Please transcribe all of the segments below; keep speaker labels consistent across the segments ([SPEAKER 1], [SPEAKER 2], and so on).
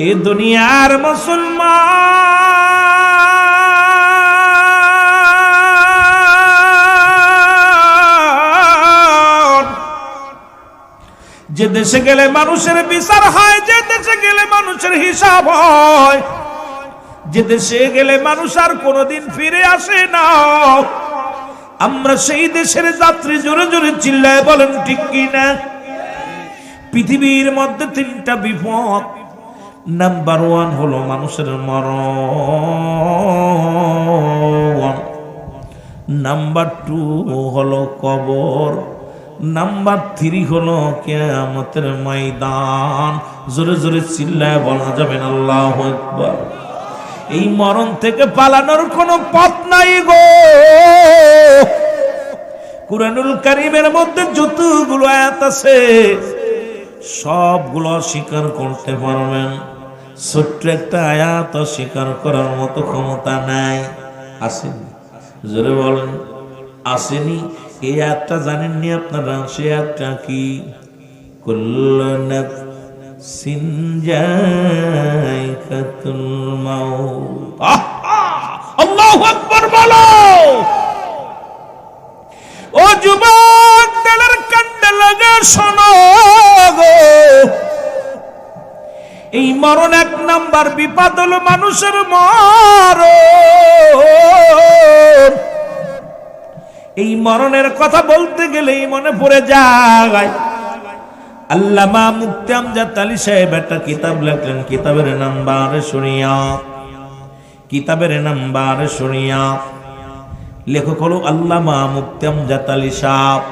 [SPEAKER 1] এ দুনিয়ার মুসলমান, যে দেশে গেলে মানুষের বিচার হয়, যে দেশে গেলে মানুষের হিসাব হয়, যে দেশে গেলে মানুষ আর কোনোদিন ফিরে আসে না, আমরা সেই দেশের যাত্রী। জোরে জোরে চিল্লায় বলেন ঠিক কিনা? পৃথিবীর মধ্যে তিনটা বিপদ। নাম্বার 1 হলো মানুষের মরণ, নাম্বার 2 হলো কবর, নাম্বার 3 হলো কিয়ামতের ময়দান। জোরে জোরে চিল্লায় বলা যাবে না আল্লাহু আকবার। এই মরণ থেকে পালানোর কোনো পথ নাই গো। কুরআনুল কারীমের মধ্যে যতগুলো আয়াত আছে সবগুলো স্বীকার করতে পারবেন, ছোট্ট একটা আয়াত স্বীকার করার মতো ক্ষমতা নাই। আসেনি? জোরে বলেন আসেনি? এই আয়াতটা জানেননি আপনারা? সে আয়াতটা কি? কুল্লু নাফসিন যায়কাতুল মাউত। আল্লাহু আকবার বলো। ও যুবক, দিলের কান্দে লাগা শোনো গো, এই মরণ 1 নাম্বার বিপদ হলো মানুষের মরণ। এই মরণের কথা বলতে গেলেই মনে পড়ে যায় আল্লামা মুফতি আমজাদ আলী সাহেব একটা কিতাব লেখলেন, কিতাবের নাম বারে শরিয়াত। কিতাবের নাম বারে শরিয়াত। লেখক হলো আল্লামা মুফতি আমজাদ আলী সাহেব।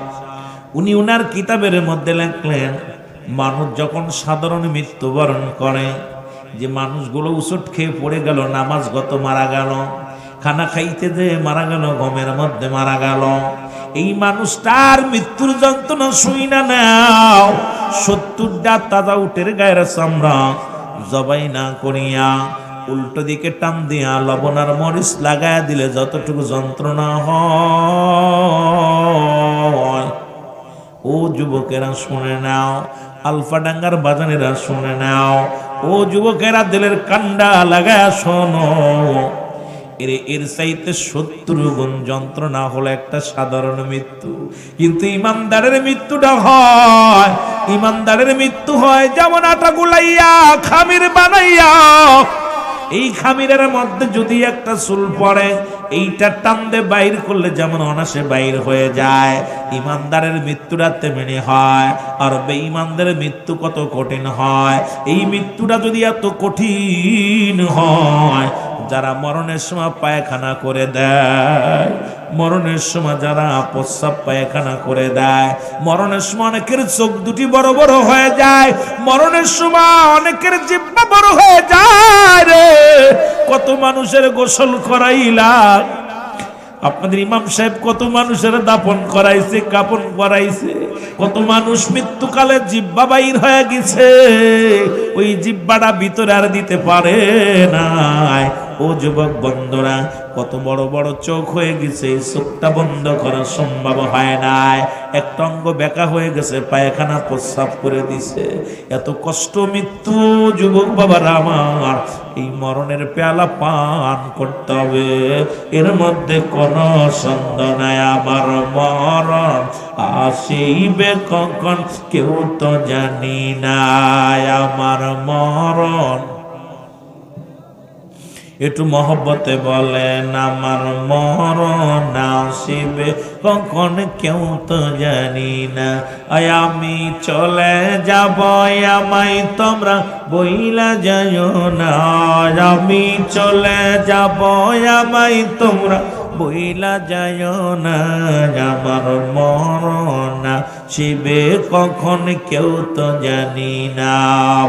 [SPEAKER 1] উনি ওনার কিতাবের মধ্যে লেখলেন, মানুষ যখন সাধারণ মৃত্যুবরণ করে, যে মানুষগুলো উচট খেয়ে পড়ে গেল, নামাজগত মারা গেল, খানা খাইতে যে মারা গেল, গমের মধ্যে মারা গেল, এই মানুষটার মৃত্যুর যন্ত্রণা শুই না নাও 70টা তাজা উটের গায়ের চামড়া জবাই না করিয়া উল্টো দিকে টান দিয়া লবণ আর মরিচ লাগায়া দিলে যতটুকু যন্ত্রণা হয়, ও যুবকেরা শুনে নাও, আলফাডাঙ্গার বাজানেরা শুনে নাও, ও যুবকেরা দিলের কান্ডা লাগায়া শোনো, এর চাইতে 70 গুণ যন্ত্রণা হলো একটা সাধারণ মৃত্যু। কিন্তু ইমানদারের মৃত্যুটা হয়, ইমানদারের মৃত্যু হয় যেমন আটা গুলাইয়া খামির বানাইয়া, এই খামিরের মধ্যে যদি একটা চুল পড়ে, এইটা টান দিয়ে বাইর করলে যেমন অনাসে বাইর হয়ে যায়, ইমানদারের মৃত্যুটা তেমনি হয়। আর বেঈমানদের মৃত্যু কত কঠিন হয়। এই মৃত্যুটা যদি এত কঠিন হয়, যারা মরণের সময় পায়খানা করে দেয়, মরণের সময় যারা প্রস্রাব পায়খানা করে দেয়, মরণের সময় অনেকের চোখ দুটি বড় বড় হয়ে যায়, মরণের সময় অনেকের জিহ্বা বড় হয়ে যায় রে। কত মানুষের গোসল করাইলা, আপনাদের ইমাম সাহেব কত মানুষের দাপন করাইছে, কাপন করাইছে, কত মানুষ মৃত্যুকালে জিহ্বা বাইর হয়ে গেছে, ওই জিহ্বাটা ভিতরে আর দিতে পারে না। ও যুবক বন্ধুরা, কত বড় বড় চোখ হয়ে গেছে, এই চোখটা বন্ধ করা সম্ভব হয় নাই, একটা অঙ্গ বেঁকা হয়ে গেছে, পায়খানা প্রস্রাব করে দিছে, এত কষ্ট মৃত্যু। যুবক বাবারা আমার, এই মরণের পেয়ালা পান করতে হবে, এর মধ্যে কোনো সন্দেহ নাই। আমার মরণ আসিবে কখন কেউ তো জানি না, আমার মরণ। একটু মহব্বতে বলেন, আমার মরণ আসিবে কখন কেউ তো জানি না। আমি চলে যাব, আমায় তোমরা বইলা যাইও না, আমি চলে যাব, আমায় তোমরা বইলা যাইও না, আমার মরণ আসিবে কখন কেউ তো জানি না।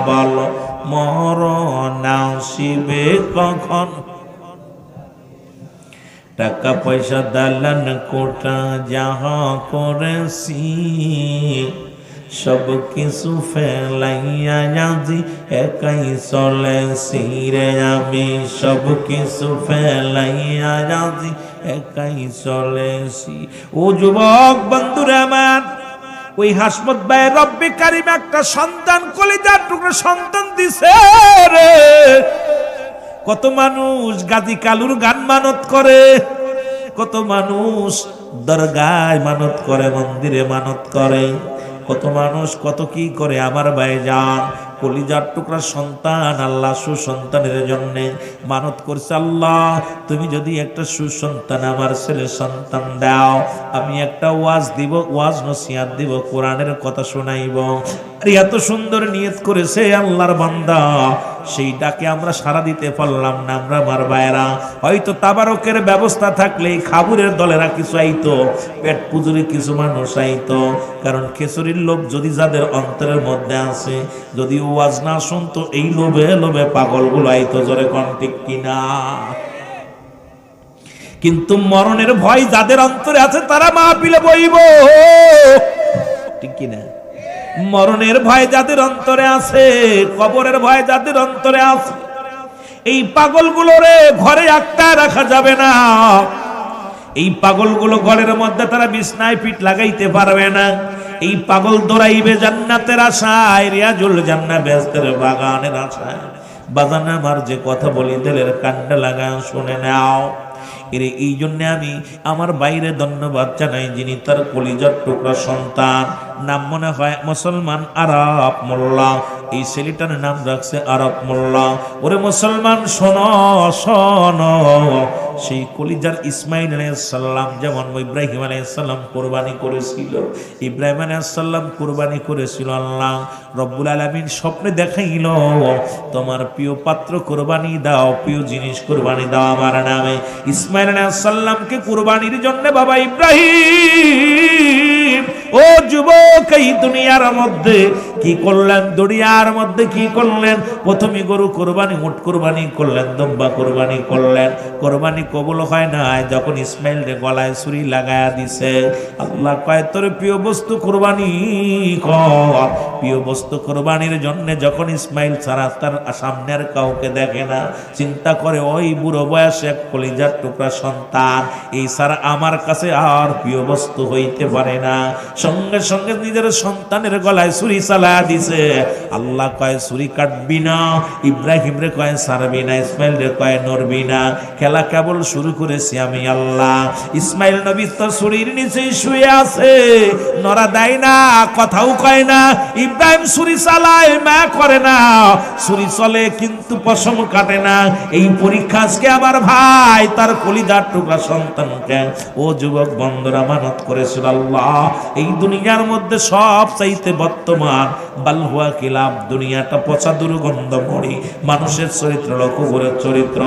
[SPEAKER 1] বলো মরণ আসিবে কখন? টাকা পয়সা দালান কোটা যাহা করেছি, সব কিছু ফেলাইয়া আজি একাই চলেছি রে, আমি সব কিছু ফেলাইয়া আজি একাই চলেছি। ও যুবক বন্ধুরা আমার, ওই হাসমত ভাই রব্বে কারিম একটা সন্তান, কলিজার টুকরা সন্তান দিছে রে। কত মানুষ গাজী কালুর গান মানত করে, কত মানুষ দরগায় মানত করে, মন্দিরে মানত করে, কত মানুষ কত কি করে। আমার ভাইজান কলিজার টুকরা সন্তান আল্লাহ সুসন্তানের জন্য মানত করছে, আল্লাহ তুমি যদি একটা সুসন্তান আমার ছেলে সন্তান দাও, আমি একটা ওয়াজ দিব, ওয়াজ নসিহত দিব, কোরআনের কথা শোনাইব। আর এত সুন্দর নিয়ত করেছে আল্লাহর বান্দা, সেই ডাকে আমরা সাড়া দিতে পারলাম না। আমরা আমার ভাইয়েরা হয়তো তাবারকের ব্যবস্থা থাকলে খাবুরের দলেরা কিছু আইতো, পেট পুজুরি কিছু মানুষ আইতো, কারণ খেচুরির লোভ যদি যাদের অন্তরের মধ্যে আছে, যদি ওয়াজ না শুনতো এই লোভে লোভে পাগলগুলো আইতো। জোরে কোন ঠিক কিনা? কিন্তু মরণের ভয় যাদের অন্তরে আছে তারা মাহফিলে বইব, ঠিক কিনা? মরণের ভয় যাদের অন্তরে আছে, কবরের ভয় যাদের অন্তরে আছে, এই পাগলগুলোরে ঘরে আটকা রাখা যাবে না। এই পাগলগুলো ঘরের মধ্যে তারা বিছনায় পিঠ লাগাইতে পারবে না। এই পাগল দৌড়াইবে জান্নাতের আশায়, রিয়াজুল জান্নাত বেহেশতের বাগানের আশায়। বাজানে আমার যে কথা বলি দিলের কান্ডা লাগা শুনে নাও। এরে এই জন্য আমি আমার বাইরে ধন্যবাদ জানাই, যিনি তার কলিজার টুকরা সন্তান, নাম মনে হয় মুসলমান আরব মোল্লা, এই ছেলেটার নাম রাখছে আরব মোল্লা। ওরে মুসলমান শোনো শোনো, সেই কলিজার ইসমাইল আলাইহিস সালাম যেমন ইব্রাহিম আলাইহিস সালাম কুরবানি করেছিল, ইব্রাহিম আলাইহিস সালাম কুরবানি করেছিল, আল্লাহ রব্বুল আলামিন স্বপ্নে দেখাইল তোমার প্রিয় পাত্র কুরবানি দাও, প্রিয় জিনিস কুরবানি দাও আমার নামে। ইসমাইল আলাইহিস সালামকে কুরবানির জন্য বাবা ইব্রাহিম ও যুবক এই দুনিয়ার মধ্যে কি করলেন, দুনিয়ার মধ্যে কি করলেন? প্রথমে গরু কোরবানি, উট কোরবানি করলেন, দম্বা কোরবানি করলেন। কোরবানি কবুল হয় না, যখন ইসমাইল রে গলায় ছুরি লাগায়া দিছে, আল্লাহ কয় তোর প্রিয় বস্তু কোরবানি কর। প্রিয় বস্তু কোরবানির জন্য যখন ইসমাইল ছাড়া তার সামনের কাউকে দেখে না, চিন্তা করে ওই বুড়ো বয়সে এক কলিজার টুকরা সন্তান, এই ছাড়া আমার কাছে আর প্রিয় বস্তু হইতে পারে না। সঙ্গে সঙ্গে নিজের সন্তানের গলায় ছুরি চালায়া দিছে। আল্লাহ কয় ছুরি কাটবি না, ইব্রাহিম রে কয় ছাড়বি না, ইসমাইল রে কয় নড়বি না। খেলা কেবল শুরু করেছি আমি আল্লাহ। ইসমাইল নবী তো ছুরির নিচে শুয়ে আছে, নড়া দেয় না, কথাও কয় না। ইব্রাহিম ছুরি চালায়, মা করে না, ছুরি চলে কিন্তু পশম কাটে না। এই পরীক্ষা আজকে আমার ভাই তার কলিজার টুকরা সন্তানকে ও যুবক বন্ধুরা মানত করেছিল। আল্লাহ এই দুনিয়ার মধ্যে সব চাইতে বর্তমান বালহুয়া কিলাব, দুনিয়াটা পচা দুর্গন্ধ মরি, মানুষের চরিত্র লকুবরের চরিত্র।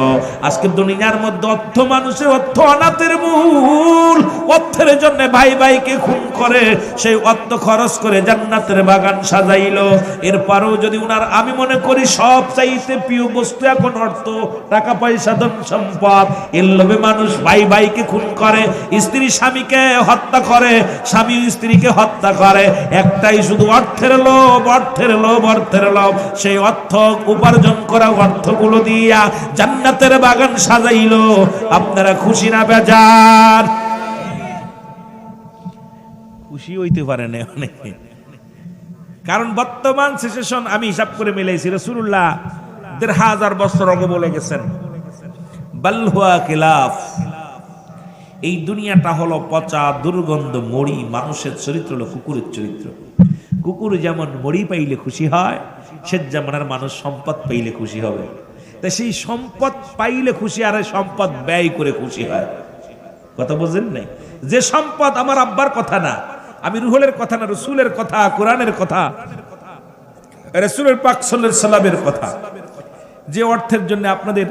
[SPEAKER 1] আজকে দুনিয়ার মধ্যে অর্থ, মানুষের অর্থ অনাথের মূল। অর্থের জন্য ভাই ভাইকে খুন করে, সেই অর্থ খরচ করে জান্নাতের বাগান সাজাইলো। এরপরেও যদি উনার, আমি মনে করি সব চাইতে প্রিয় বস্তু এখন অর্থ, টাকা পয়সা, ধন সম্পদ। এর লোভে মানুষ ভাই ভাইকে খুন করে, স্ত্রী স্বামীকে হত্যা করে, স্বামী স্ত্রীকে হত্যা করে। একটাই শুধু অর্থের লোভ, অর্থের লোভ, অর্থের লোভ। সেই অর্থ উপার্জন করা অর্থগুলো দিয়া জান্নাতের বাগান সাজাইলো। আপনারা খুশি না বেজার? খুশি হইতে পারে না অনেকে, কারণ বর্তমান সিচুয়েশন আমি হিসাব করে মিলাইছি, রাসূলুল্লাহ ১৫০০ বছর আগে বলে গেছেন বাল হুয়া খিলাফ, এই দুনিয়াটা হলো পচা দুর্গন্ধ মরি, মানুষের চরিত্র হলো কুকুরের চরিত্র। কুকুর যেমন মরি পাইলে খুশি হয়, সে জামানার মানুষ সম্পদ পাইলে খুশি হবে। তাই সেই সম্পদ পাইলে খুশি, আর সম্পদ ব্যয় করে খুশি হয়। কথা বুঝেন নাই? যে সম্পদ, আমার আব্বার কথা না, আমি রুহুলের কথা না, রসুলের কথা, কোরআনের কথা, রসুলের পাক সাল্লাল্লাহু আলাইহি সাল্লামের কথা। যে অর্থের জন্য আপনাদের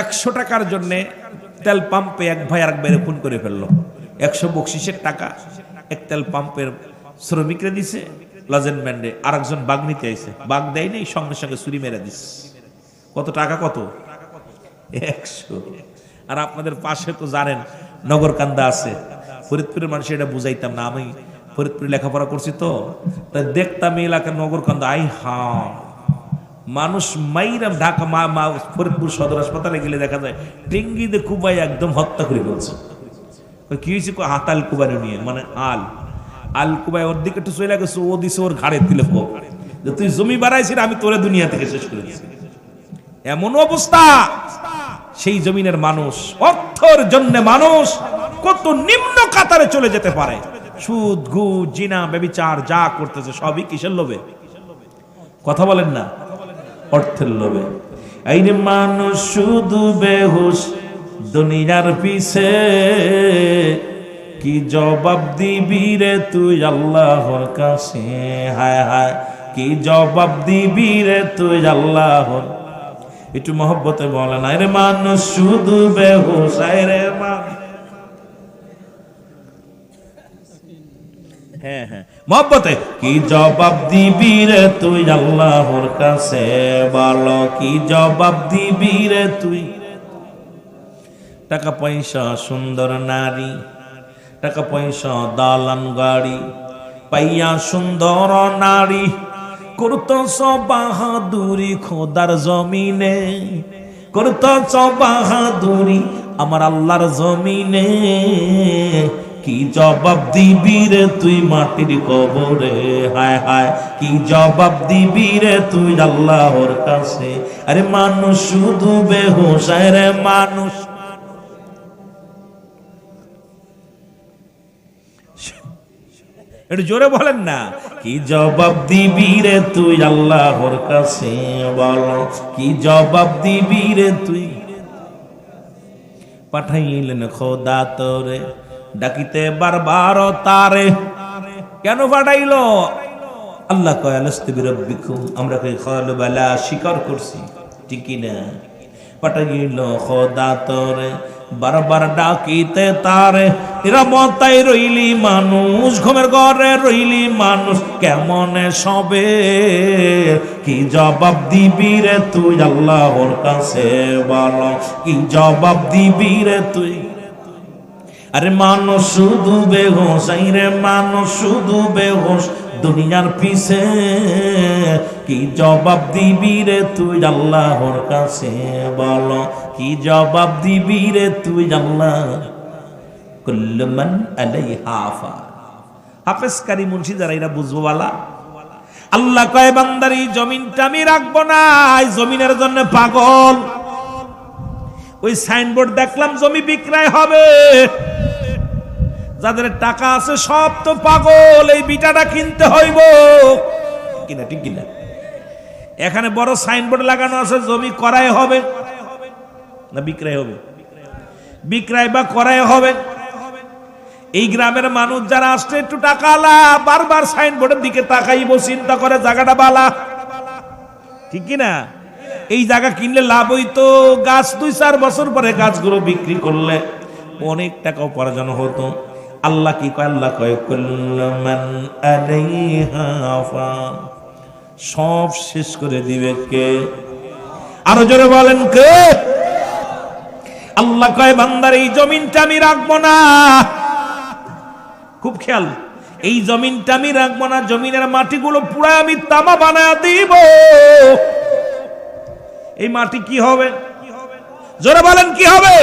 [SPEAKER 1] ১০০ টাকার জন্য তেল পাম্পে এক ভাই আরেক ভাইরে খুন করে ফেললো। ১০০ বকশিসের টাকা এক তেল পাম্পের শ্রমিকরা দিছে, লজেন ব্যান্ডে আরেকজন বাঘ নিতে আইছে, বাঘ দেয় নাই, সঙ্গে সঙ্গে ছুরি মেরে দিস। কত টাকা? কত? ১০০। আর আপনাদের পাশে তো জানেন নগরকান্দা আছে, ফরিদপুরের মানুষ এটা বুঝাইতাম না, আমি ফরিদপুরে লেখাপড়া করছি তো, তাই দেখতাম এই এলাকার নগরকান্দা, আই হা মানুষ মাইরাম। ঢাকা ফরিদপুর সদর হাসপাতালে গেলে দেখা যায় টেঙ্গিতে কুবাই একদম হত্যা করে ফেলছে। কি হয়েছে? হাতাল কুবাই নিয়ে, মানে আল কুবাই ওর দিকে একটু চলে গেছে, ও দিছে ওর ঘাড়ে দিলে যে তুই জমি বাড়াইছিস, আমি তোরে দুনিয়া থেকে শেষ করে দিয়েছি। এমন অবস্থা সেই জমিনের মানুষ, অর্থের জন্য মানুষ কত নিম্ন কাতারে চলে যেতে পারে। সুদ, ঘুষ, জিনা, ব্যভিচার যা করতেছে সবই কিসের লোভে? কথা বলেন না, অর্থের লোভে। এই রে মানুষ শুধু বেহুশ দুনিয়ার পিছে, কি জবাব দিবি রে তুই আল্লাহর কাছে? হায় হায়, কি জবাব দিবি রে তুই আল্লাহর? একটু মহব্বতে বলেন, আরে মানুষ শুধু বেহুশ, আরে হ্যাঁ হ্যাঁ মহব্বতে, কি জবাব দিবি রে তুই আল্লাহর কাছে? বলো কি জবাব দিবি রে তুই? টাকা পয়সা, সুন্দর নারী, টাকা পয়সা, দালান গাড়ি পাইয়া সুন্দর নারী করতছ বাহাদুরি খোদার জমিনে, করতছ বাহাদুরি আমার আল্লাহর জমিনে। কি জবাব দিবি রে তুই মাটির কবরে? হায় হায়, কি জবাব দিবি রে তুই আল্লাহর কাছে? আরে মানুষ শুধু বেহুশ, আরে মানুষ। একটু জোরে বলেন না, কি জবাব দিবি রে তুই আল্লাহর কাছে? বলো কি জবাব দিবি রে তুই? পাঠাইলেন খোদা তোরে ডাকিতে বারবার তারে। কেন পাঠাইলো? আল্লাহ কয় আলাস্তু বিরাব্বিকুম, আমরা কই ক্বালু বালা, স্বীকার করছি, ঠিক কি না? পাঠাইল খোদা তোরে বারবার ডাকিতে তারে। এরা মতাই রইলি মানুষ, ঘুমের ঘরে রইলি মানুষ, কেমনে সবে? কি জবাব দিবি রে তুই আল্লাহর কাছে? বলো কি জবাব দিবি রে তুই? আরে মানুষ শুধু বেহুশ, রে মানুষ শুধু বেহুশ দুনিয়ার পিছে, কি জবাব দিবি রে তুই আল্লাহর কাছে? বলো কি জবাব দিবি রে তুই আল্লাহ? কুল্লু মান আলাইহা ফান। হাফেজ কারি মুন্সি যারা এরা বুঝবো বালা। আল্লাহ কয় বান্দার এই জমিনটা আমি রাখবো না, এই জমিনের জন্য পাগল। ওই সাইনবোর্ড দেখলাম জমি বিক্রয় হবে, যাদের টাকা আছে সব তো পাগল, এই বিটাটা কিনতে হইব কিনা, ঠিক কিনা? এখানে বড় সাইনবোর্ড লাগানো আছে জমি করাই হবে না বিক্রয় হবে? বিক্রয় বা করাই হবে। এই গ্রামের মানুষ যারা আসছে একটু টাকালা, বারবার সাইনবোর্ডের দিকে তাকাইব, চিন্তা করে জায়গাটা বালা, ঠিক কিনা? এই জায়গা কিনলে লাভ হইতো, গাছ 2-4 বছর পরে গাছগুলো বিক্রি করলে অনেক টাকা উপার্জন হতো। আল্লাহ কি কয়? আল্লাহ কয় কুল্লু মান আলাইহা ফান, সব শেষ করে দিবে কে? আরো জোরে বলেন কে? আল্লাহ কয় বান্দার এই জমিনটা আমি রাখবো না। খুব খেয়াল, এই জমিনটা আমি রাখবো না, জমিনের মাটিগুলো পুরা আমি তামা বানায় দিব। এই মাটি কি হবে? জোরে বলেন কি হবে?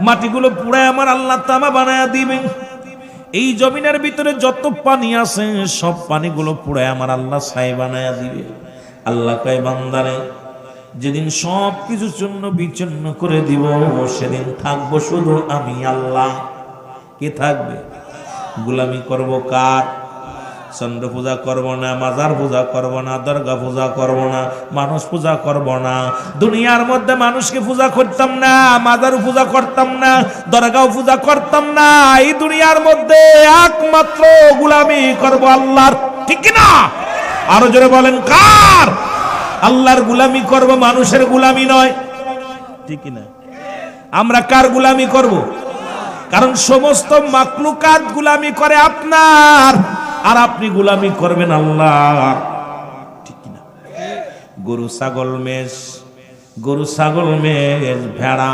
[SPEAKER 1] মাটিগুলো পুরা আমার আল্লাহ তামা বানায় দিবেন। এই জমিনের ভিতরে যত পানি আছে সব পানিগুলো পুরা আমার আল্লাহ ছাই বানায় দিবে। আল্লাহ কয় বান্দারে যেদিন সব কিছু চূর্ণ বিচূর্ণ করে দিব, সেদিন থাকবো শুধু আমি আল্লাহ। কে থাকবে? গোলামি করব কার? চন্দ্র পূজা করব না, মাজার পূজা করব না, দরগা পূজা করব না, মানুষ পূজা করব না। দুনিয়ার মধ্যে মানুষকে পূজা করতাম না, মাজার পূজা করতাম না, দরগাও পূজা করতাম না। এই দুনিয়ার মধ্যে একমাত্র গোলামি করব আল্লাহর, ঠিক না? আরো জোরে বলেন কার? আল্লাহর গোলামি করব, মানুষের গোলামি নয়, ঠিক না? আমরা কার গোলামি করব? কারণ সমস্ত মাখলুকাত গোলামি করে আপনার, আর আপনি গোলামি করবেন আল্লাহ, ঠিক না? গরু ছাগল মেষ, গরু ছাগল মেষ, ভেড়া,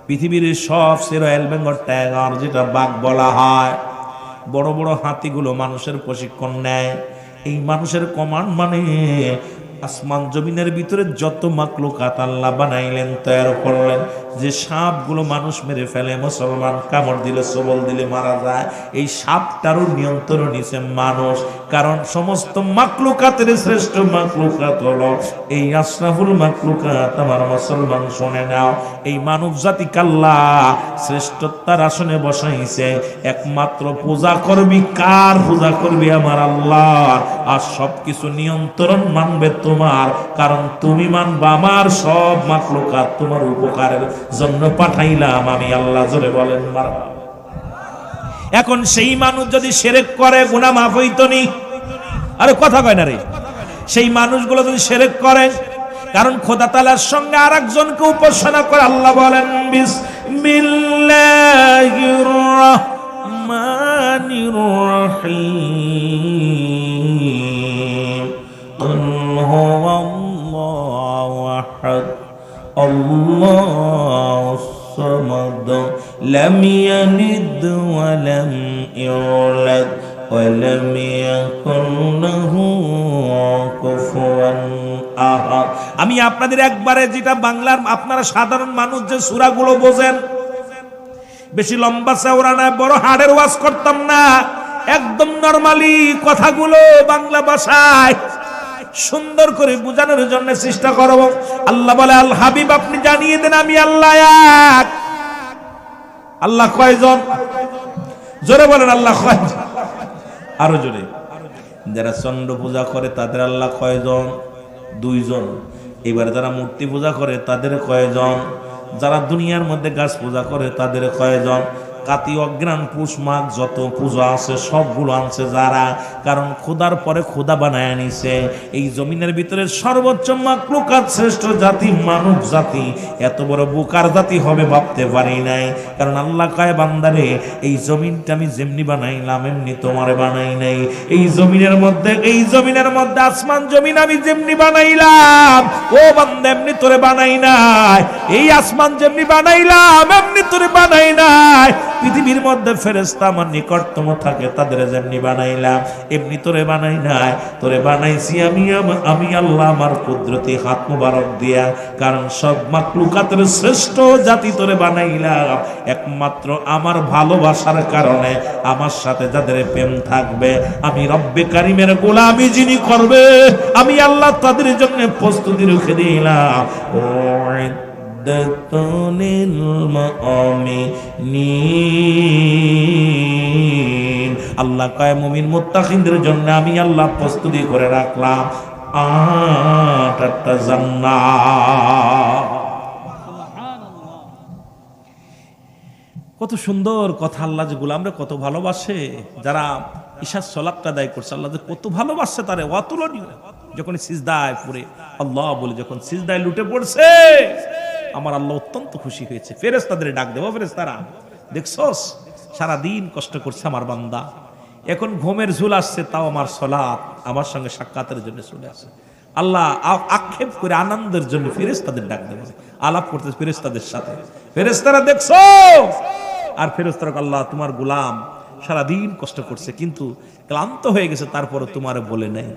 [SPEAKER 1] পৃথিবীর সবচেয়ে রয়্যাল বেঙ্গল টাইগার যেটা বাঘ বলা হয়, বড় বড় হাতিগুলো মানুষের প্রশিক্ষণ নেয়। এই মানুষের কমান্ড মানে আসমান জমিনের ভিতরে যত মাকলুকাত আল্লাহ বানাইলেন, তৈরি করলেন, যে সাপগুলো মানুষ মেরে ফেলে, মুসলমান কামড় দিলে, সবল দিলে মারা যায়, এই সাপটারও নিয়ন্ত্রণ নিছে মানুষ। কারণ সমস্ত মাকলুকাতের শ্রেষ্ঠ মাকলুকাত হলো এই আশরাফুল মাকলুকাত। আমার মুসলমান শুনে নাও, এই মানব জাতি কাল্লা শ্রেষ্ঠতার আসনে বসাইছে। একমাত্র পূজা করবি কার? পূজা করবি আমার আল্লাহ। আর সবকিছু নিয়ন্ত্রণ মানবে তোমার, কারণ তুমি মানবা আমার। সব মাকলুকাত তোমার উপকারের জন্য পাঠাইলাম আমি আল্লাহ। জোরে বলেন মারহাবা। এখন সেই মানুষ যদি শিরক করে, গুনাহ মাফ হইতো নি? আরে কথা কয় না রে। সেই মানুষগুলো যদি শিরক করে, কারণ খোদা তাআলার সঙ্গে আরেকজনকে উপাসনা করে, আল্লাহ বলেন বিসমিল্লাহির রাহমানির রহিম, কুল হুয়াল্লাহু আহাদ, আল্লাহুস সামাদ, লাম ইয়ালিদ ওয়া লাম ইউলাদ ওয়া লাম ইয়াকুল লাহু কুফুয়ান আহাদ। আমি আপনাদের একবারে যেটা বাংলার আপনারা সাধারণ মানুষ যে সূরাগুলো বোঝেন, বেশি লম্বা চওড়া না, বড় হাড়ের ওয়াজ করতাম না, একদম নরমালি কথাগুলো বাংলা ভাষায় সুন্দর করে বোঝানোর জন্য চেষ্টা করব। আল্লাহ বলে, আল হাবিব আপনি জানিয়ে দেন আমি আল্লাহ এক। আল্লাহ কয়জন? জোরে বলেন আল্লাহ কয়জন? আরো জোরে। যারা চন্দ্র পূজা করে তাদের আল্লাহ কয়জন? দুইজন। এবার যারা মূর্তি পূজা করে তাদের কয়জন? যারা দুনিয়ার মধ্যে গাছ পূজা করে তাদের কয়জন? কাতি অগ্রাণ পুষ মাঘ যত পূজা আছে সবগুলো আনছে যারা, কারণ খোদার পরে খোদা বানায় নিছে। এই জমিনের ভিতরে সর্বোচ্চ মাকলুকাত শ্রেষ্ঠ জাতি মানব জাতি। এত বড় বোকার জাতি হবে ভাবতে পারি নাই। কারণ আল্লাহ কয়, বান্দারে এই জমিনটা আমি যেমনি বানাইলাম এমনি তোমারে বানাই নাই। এই জমিনের মধ্যে আসমান জমিন আমি যেমনি বানাইলাম, ও বান্দা এমনি তোরে বানাই নাই। এই আসমান যেমনি বানাইলাম এমনি তোরে বানাই নাই। পৃথিবীর মধ্যে ফেরেশতা আমার নিকটতম থাকে, তাদের যেমনি বানাইলাম এমনি তোরে বানাই নাই। তোরে বানাইছি আমি আল্লাহ আমার কুদরতি হাত মুবারক দিয়া। কারণ সব মাকলুকাতের শ্রেষ্ঠ জাতি তোরে বানাইলাম একমাত্র আমার ভালোবাসার কারণে। আমার সাথে যাদের প্রেম থাকবে, আমি রব্বে কারিমের গোলামি যিনি করবে, আমি আল্লাহ তাদের জন্য প্রস্তুতি রেখে দিলাম। আল্লাহ কয়, মুমিন মুত্তাকিনদের জন্য আমি আল্লাহ প্রস্তুতি করে রাখলাম 8টা জান্নাত। কত সুন্দর কথা! আল্লাহ যে গোলামরে কত ভালোবাসে। যারা ঈশার সালাতটা আদায় করছে, আল্লাহ যে কত ভালোবাসে তারে, অতুলনীয়। যখন সিজদায় পড়ে আল্লাহ বলে, যখন সিজদায় লুটে পড়ছে, আমার আল্লাহ অত্যন্ত খুশি হয়েছে। ফেরেশতাদের ডাক দেব, ফেরেশতারা দেখছস সারাদিন কষ্ট করছে আমার বান্দা, এখন ঘুমের ঝুল আসছে, তাও আমার সালাত আমার সঙ্গে সাক্ষাতের জন্য চলে আসে। আল্লাহ আক্ষেপ করে আনন্দের জন্য ফেরেশতাদের ডাক দেব, আলাপ করতে ফেরেশতাদের সাথে। ফেরেশতারা দেখছো, আর ফেরেশতারা আল্লাহ তোমার গোলাম সারাদিন কষ্ট করছে, কিন্তু ক্লান্ত হয়ে গেছে, তারপরে তোমার বলে নেই।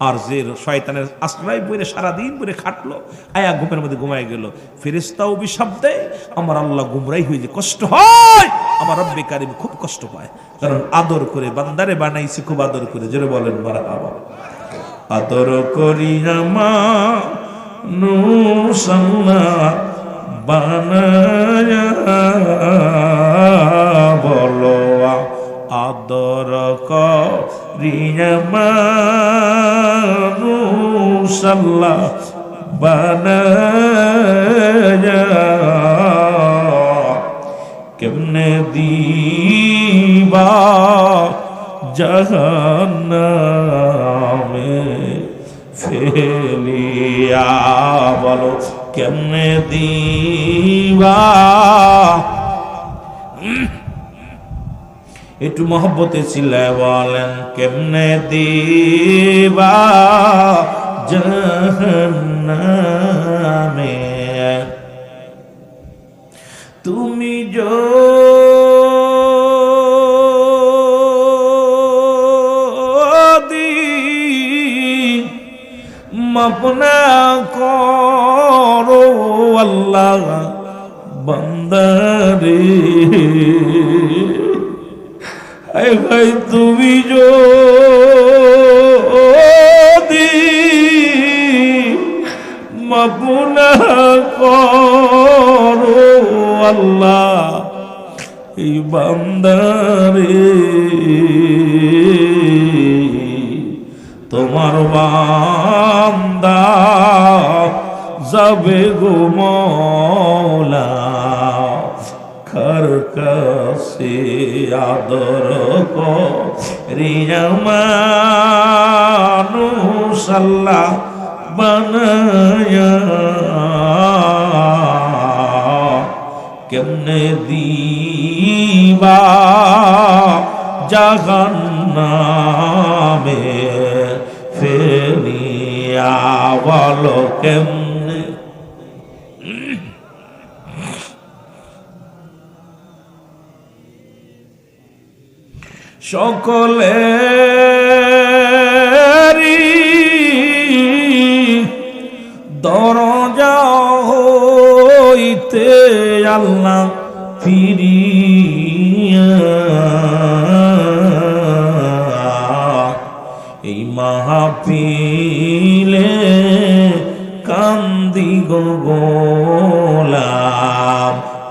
[SPEAKER 1] আর যে শয়তানের আশ্রয় বইরে সারাদিন বইরে খাটলো, আয়া ঘুমের মধ্যে ঘুমায় গেল, ফেরেশতাও অভিশাপ দেয়, আমার আল্লাহ গুমরাই হয়ে যে কষ্ট হয়, আমার রব্বে কারিম খুব কষ্ট পায়। কারণ আদর করে বান্দারে বানাইছে, খুব আদর করে। জোরে বলেন মারহাবা। আদর করি মানুষাল্লাহ বানায়া, বলো আদর করি মানুষাল্লাহ বানায়া, কেমনে দিবা জাহান্নামে ফেলিয়া, বলো কেমনে দিবা। একটু মহব্বতে ছিলায় বলেন, কেমনে দিবা জাহান্নামে। তুমি যদি মাপ না করো আল্লাহ বান্দারে। আয় ভাই তুমি যদি মাপ না করো আল্লাহ এই বান্দারে, তোমার বান্দা যাবে গো মওলা কার কাছে আদর করিয়া মানুষ আল্লাহ বানায়া, কেমনে দিবা জাহান্নামে ফেলিয়া বলো কেমনে। সকলেরই দরজা হইতে আল্লাহ ফিরিয়া এই মাহফিলে কান্দি গো গোলাম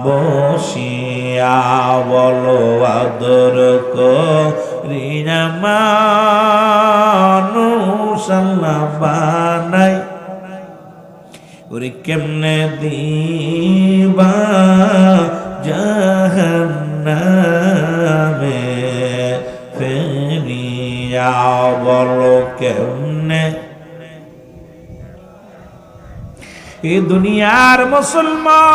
[SPEAKER 1] বসিয়া বলো আদর করিয়া মানুষ আল্লাহ বানাই, ওরে কেমনে দিবা জাহান্নামে ফেলিয়া বলো কেমনে। এ দুনিয়ার মুসলমান,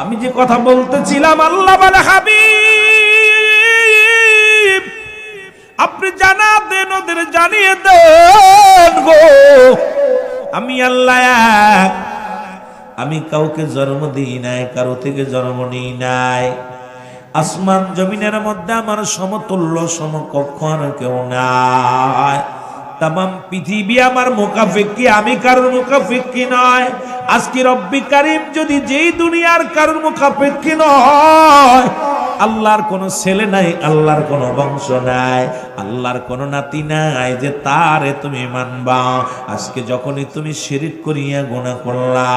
[SPEAKER 1] আমি যে কথা বলতেছিলাম আল্লাহ বলে হাবিব আপনি জানা দেন, ওদের জানিয়ে দেন গো আমি আল্লাহ এক, আমি কাউকে জন্ম দিই নাই, কারো থেকে জন্ম নিই নাই। আসমান জমিনের মধ্যে আমার সমতুল্য সমকক্ষ আর কেউ নাই। তামাম পৃথিবী আমার মুকাফিকি, আমি কারোর মুকাফিকি নয়। আজকে রব্বি কারিম যদি যেই দুনিয়ার কারোর মুকাফিকি নয়, আল্লাহর কোনো ছেলে নাই, আল্লাহর কোনো বংশ নাই, আল্লাহর কোনো নাতি নাই যে তারে তুমি মানবা। আজকে যখনই তুমি শিরিক করিয়া গুনাহ করলা,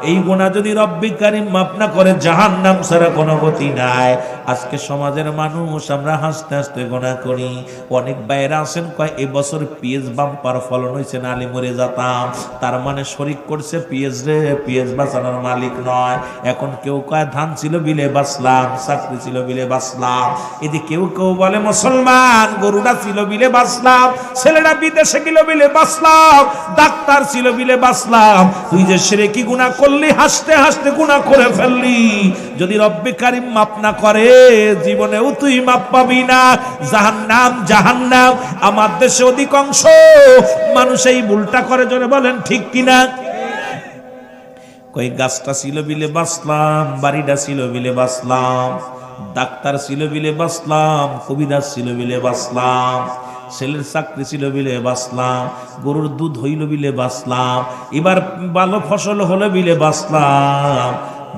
[SPEAKER 1] এই গুনাহ যদি রব্বি কারিম মাফ না করে জাহান্নাম ছাড়া কোনো গতি নাই। আজকে সমাজের মানুষ আমরা হাসতে হাসতে গুনাহ করি। অনেক বাইরা আছেন কয় এই বছর পিএস বাম্পার ফলন হয়েছে, নালি মরে যেতাম। তার মানে শরিক করছে পিএস রে, পিএস বাঁচানোর মালিক নয়। এখন কেউ কয় ধান ছিল বিলে বাঁচলাম, চাকরি ছিল বিলে বাঁচলাম। এদিকে কেউ কেউ বলে মুসলমান গরুটা ছিল বিলে বাঁচলাম, ছেলেটা বিদেশে গেল বিলে বাঁচলাম, ডাক্তার ছিল বিলে বাঁচলাম। তুই যে শিরকি গুনাহ করলি, হাসতে হাসতে গুনাহ করে ফেললি। যদি রব্বে কারিম মাফ না করে জীবনেও তুই মাফ পাবি না। জাহান্নাম জাহান্নাম। আমার দেশে অধিকাংশ মানুষ এই ভুলটা করে, জোরে বলেন ঠিক কিনা। কই গাছটা ছিল বিলে বাঁচলাম, বাড়িটা ছিল বিলে বাঁচলাম, ডাক্তার ছিল বিলে বাঁচলাম, কবিরাজ ছিল বিলে বাঁচলাম, ছেলের চাকরি ছিল বিলে বাঁচলাম, গরুর দুধ হইল বিলে বাঁচলাম, এবার ভালো ফসল হলো বিলে বাঁচলাম,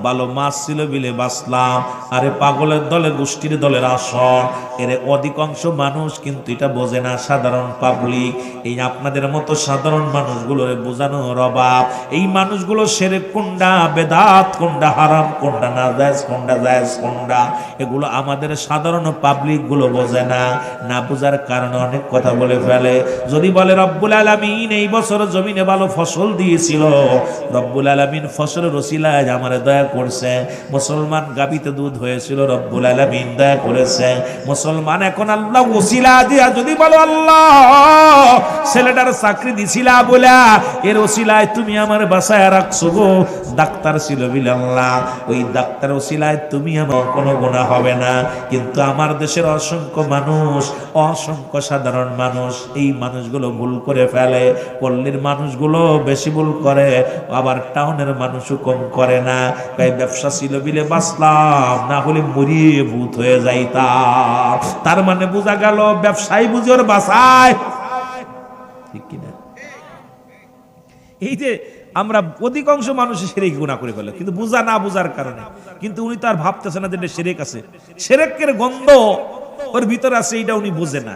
[SPEAKER 1] ভালো মাছ ছিল বিলে বাঁচলাম। আরে পাগলের দলে গোষ্ঠীর দলের আসন। এর অধিকাংশ মানুষ কিন্তু এটা বোঝে না, সাধারণ পাবলিক। এই আপনাদের মতো সাধারণ মানুষগুলোরে বোঝানোর অভাব। এই মানুষগুলো শিরক কোনটা, বেদাত কোনটা, হারাম কোনটা, নাজায়েজ কোনটা, জায়েজ কোনটা, এগুলো আমাদের সাধারণ পাবলিক গুলো বোঝে না। না বোঝার কারণে অনেক কথা বলে ফেলে। যদি বলে রব্বুল আলামিন এই বছর জমিনে ভালো ফসল দিয়েছিল, রব্বুল আলামিন ফসলের ওসিলায় আমারে দয়া করছে। মুসলমান গাবিতে দুধ হয়েছিল, রব্বুল আলামিন দয়া করেছে। মুসলমান এখন আল্লাহ ওসিলা দিয়া যদি বলো আল্লাহ ছেলেটার চাকরি দিছিলা বলা, এর ওসিলায় তুমি আমার বাসায় রাখছো গো। ডাক্তার ছিল বিলে আল্লাহ, ওই ডাক্তার ওসিলায় তুমি আমার কোনো গুনাহ হবে না। কিন্তু আমার দেশের অসংখ্য মানুষ, অসংখ্য সাধারণ মানুষ, এই মানুষগুলো ভুল করে ফেলে। পল্লীর মানুষগুলো বেশি ভুল করে, আবার টাউনের মানুষও কম করে না। কয় ব্যবসা ছিল বিলে বাঁচলাম, না হলে মরিয়ে ভূত হয়ে যাইতাম। তার মানে বোঝা গেল ব্যবসায়ী বুঝি ওর বাঁচায়, ঠিক কিনা? এই যে আমরা অধিকাংশ মানুষ শিরক গুনাহ করে ফেলে, কিন্তু বুঝা না বুঝার কারণে। কিন্তু উনি তো আর ভাবতেছে না যে শিরক আছে, শিরকের গন্ধ ওর ভিতরে আছে, এইটা উনি বুঝে না।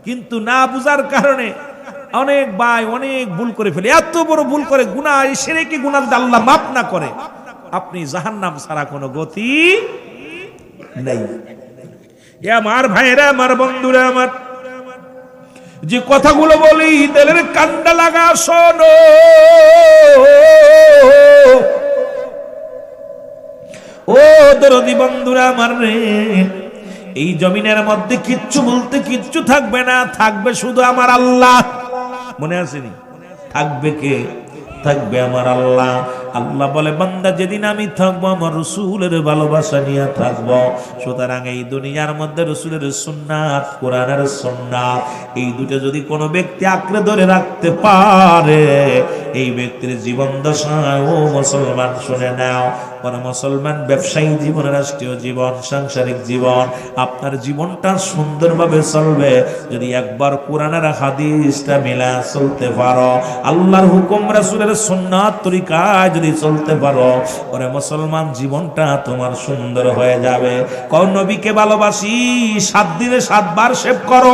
[SPEAKER 1] কিন্তু না বুঝার কারণে অনেক ভাই অনেক ভুল করে ফেলে, এত বড় ভুল করে, গুনাহ, এই শিরকি গুনাহ যদি আল্লাহ মাফ না করে, আপনি জাহান্নাম ছাড়া কোনো গতি নেই। এ আমার ভাইরা, আমার বন্ধুরা, আমার যে কথাগুলো বলি দিলের কান্ডা লাগা শোনো। ও দরদি বন্ধুরা আমার রে, এই জমিনের মধ্যে কিচ্ছু বলতে কিচ্ছু থাকবে না, থাকবে শুধু আমার আল্লাহ। মনে আসেনি? থাকবে কে? থাকবে আমার আল্লাহ। আল্লাহ বলে, বান্দা যেদিন আমি থাকবো আমার রাসূলের ভালোবাসা নিয়ে থাকবো। সুতরাং এই দুনিয়ার মধ্যে রাসূলের সুন্নাত, কোরআনের সুন্নাত, এই দুটো যদি কোনো ব্যক্তি আঁকড়ে ধরে রাখতে পারে, এই ব্যক্তির জীবন দশায়, ও মুসলমান শুনে নাও, কোন মুসলমান ব্যবসায়ী জীবন, রাষ্ট্রীয় জীবন, সাংসারিক জীবন, আপনার জীবনটা সুন্দরভাবে চলবে যদি একবার কোরআনের হাদিসটা মিলা চলতে পারো, আল্লাহর হুকুম রাসূলের সুন্নাত তরিকায় যদি চলতে পারো, ওরে মুসলমান জীবনটা তোমার সুন্দর হয়ে যাবে। কোন নবীকে ভালোবাসি, 7 দিনে 7 বার শেভ করো,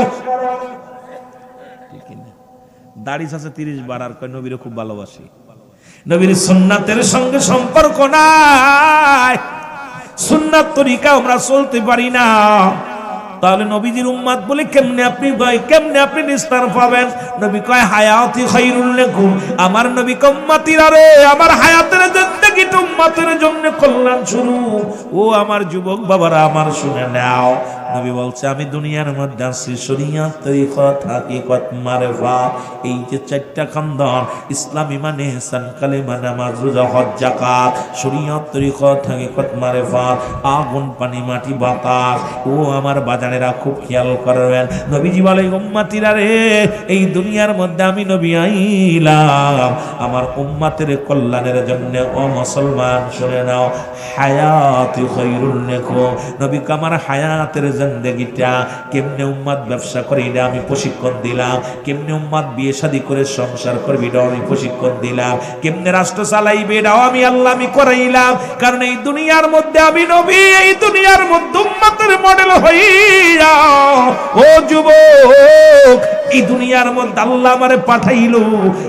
[SPEAKER 1] দাড়ি আছে 30 বার, আর কয় নবীরে খুব ভালোবাসি। নবীর সুন্নাতের সঙ্গে সম্পর্ক নাই, সুন্নাত তরিকা আমরা চলতে পারি না। তাহলে নবীজির উম্মত বলে কেমনে আপনি ভাই, কেমনে আপনি নিস্তার পাবেন? নবী কয়, হায়াতি খায়রুল লাকুম, আমার নবী উম্মতিরা রে, আমার হায়াতের জিন্দেগিটা উম্মতের জন্য কল্যাণ শুরু। ও আমার যুবক বাবারা, আমার শুনে নাও, নবী বলছে, আমি দুনিয়ার মধ্যে আছি শরীয়ত, তরিকত, হাকিকত, মারিফাত, এই যে 4টা খণ্ডন, ইসলাম, ঈমান, ইহসান, কালেমা, নামাজ, রোজা, হজ, যাকাত, শরীয়ত, তরিকত, হাকিকত, মারিফাত, আগুন, পানি, মাটি, বাতাস। ও আমার বাজানেরা খুব খেয়াল করবেন, নবীজি বলে, উম্মতিরা রে, এই দুনিয়ার মধ্যে আমি নবী আইলাম আমার উম্মতের কল্যাণের জন্য। ও মুসলমান শুনে নাও, হায়াতি খায়রুল লাকুম, নবী আমার হায়াতের জিন্দেগিটা কেমনে উম্মত ব্যবসা করে এটা আমি প্রশিক্ষণ দিলাম, কেমনে উম্মত বিয়ে শাদী করে সংসার করবে এটাও আমি প্রশিক্ষণ দিলাম, কেমনে রাষ্ট্র চালাইবে এটাও আমি আল্লাহ আমি করাইলাম। কারণ এই দুনিয়ার মধ্যে আমি নবী, এই দুনিয়ার মধ্যে উম্মতের মডেল হইয়া, ও যুবক, এই দুনিয়ার মধ্যে আল্লাহ আমারে পাঠাইলো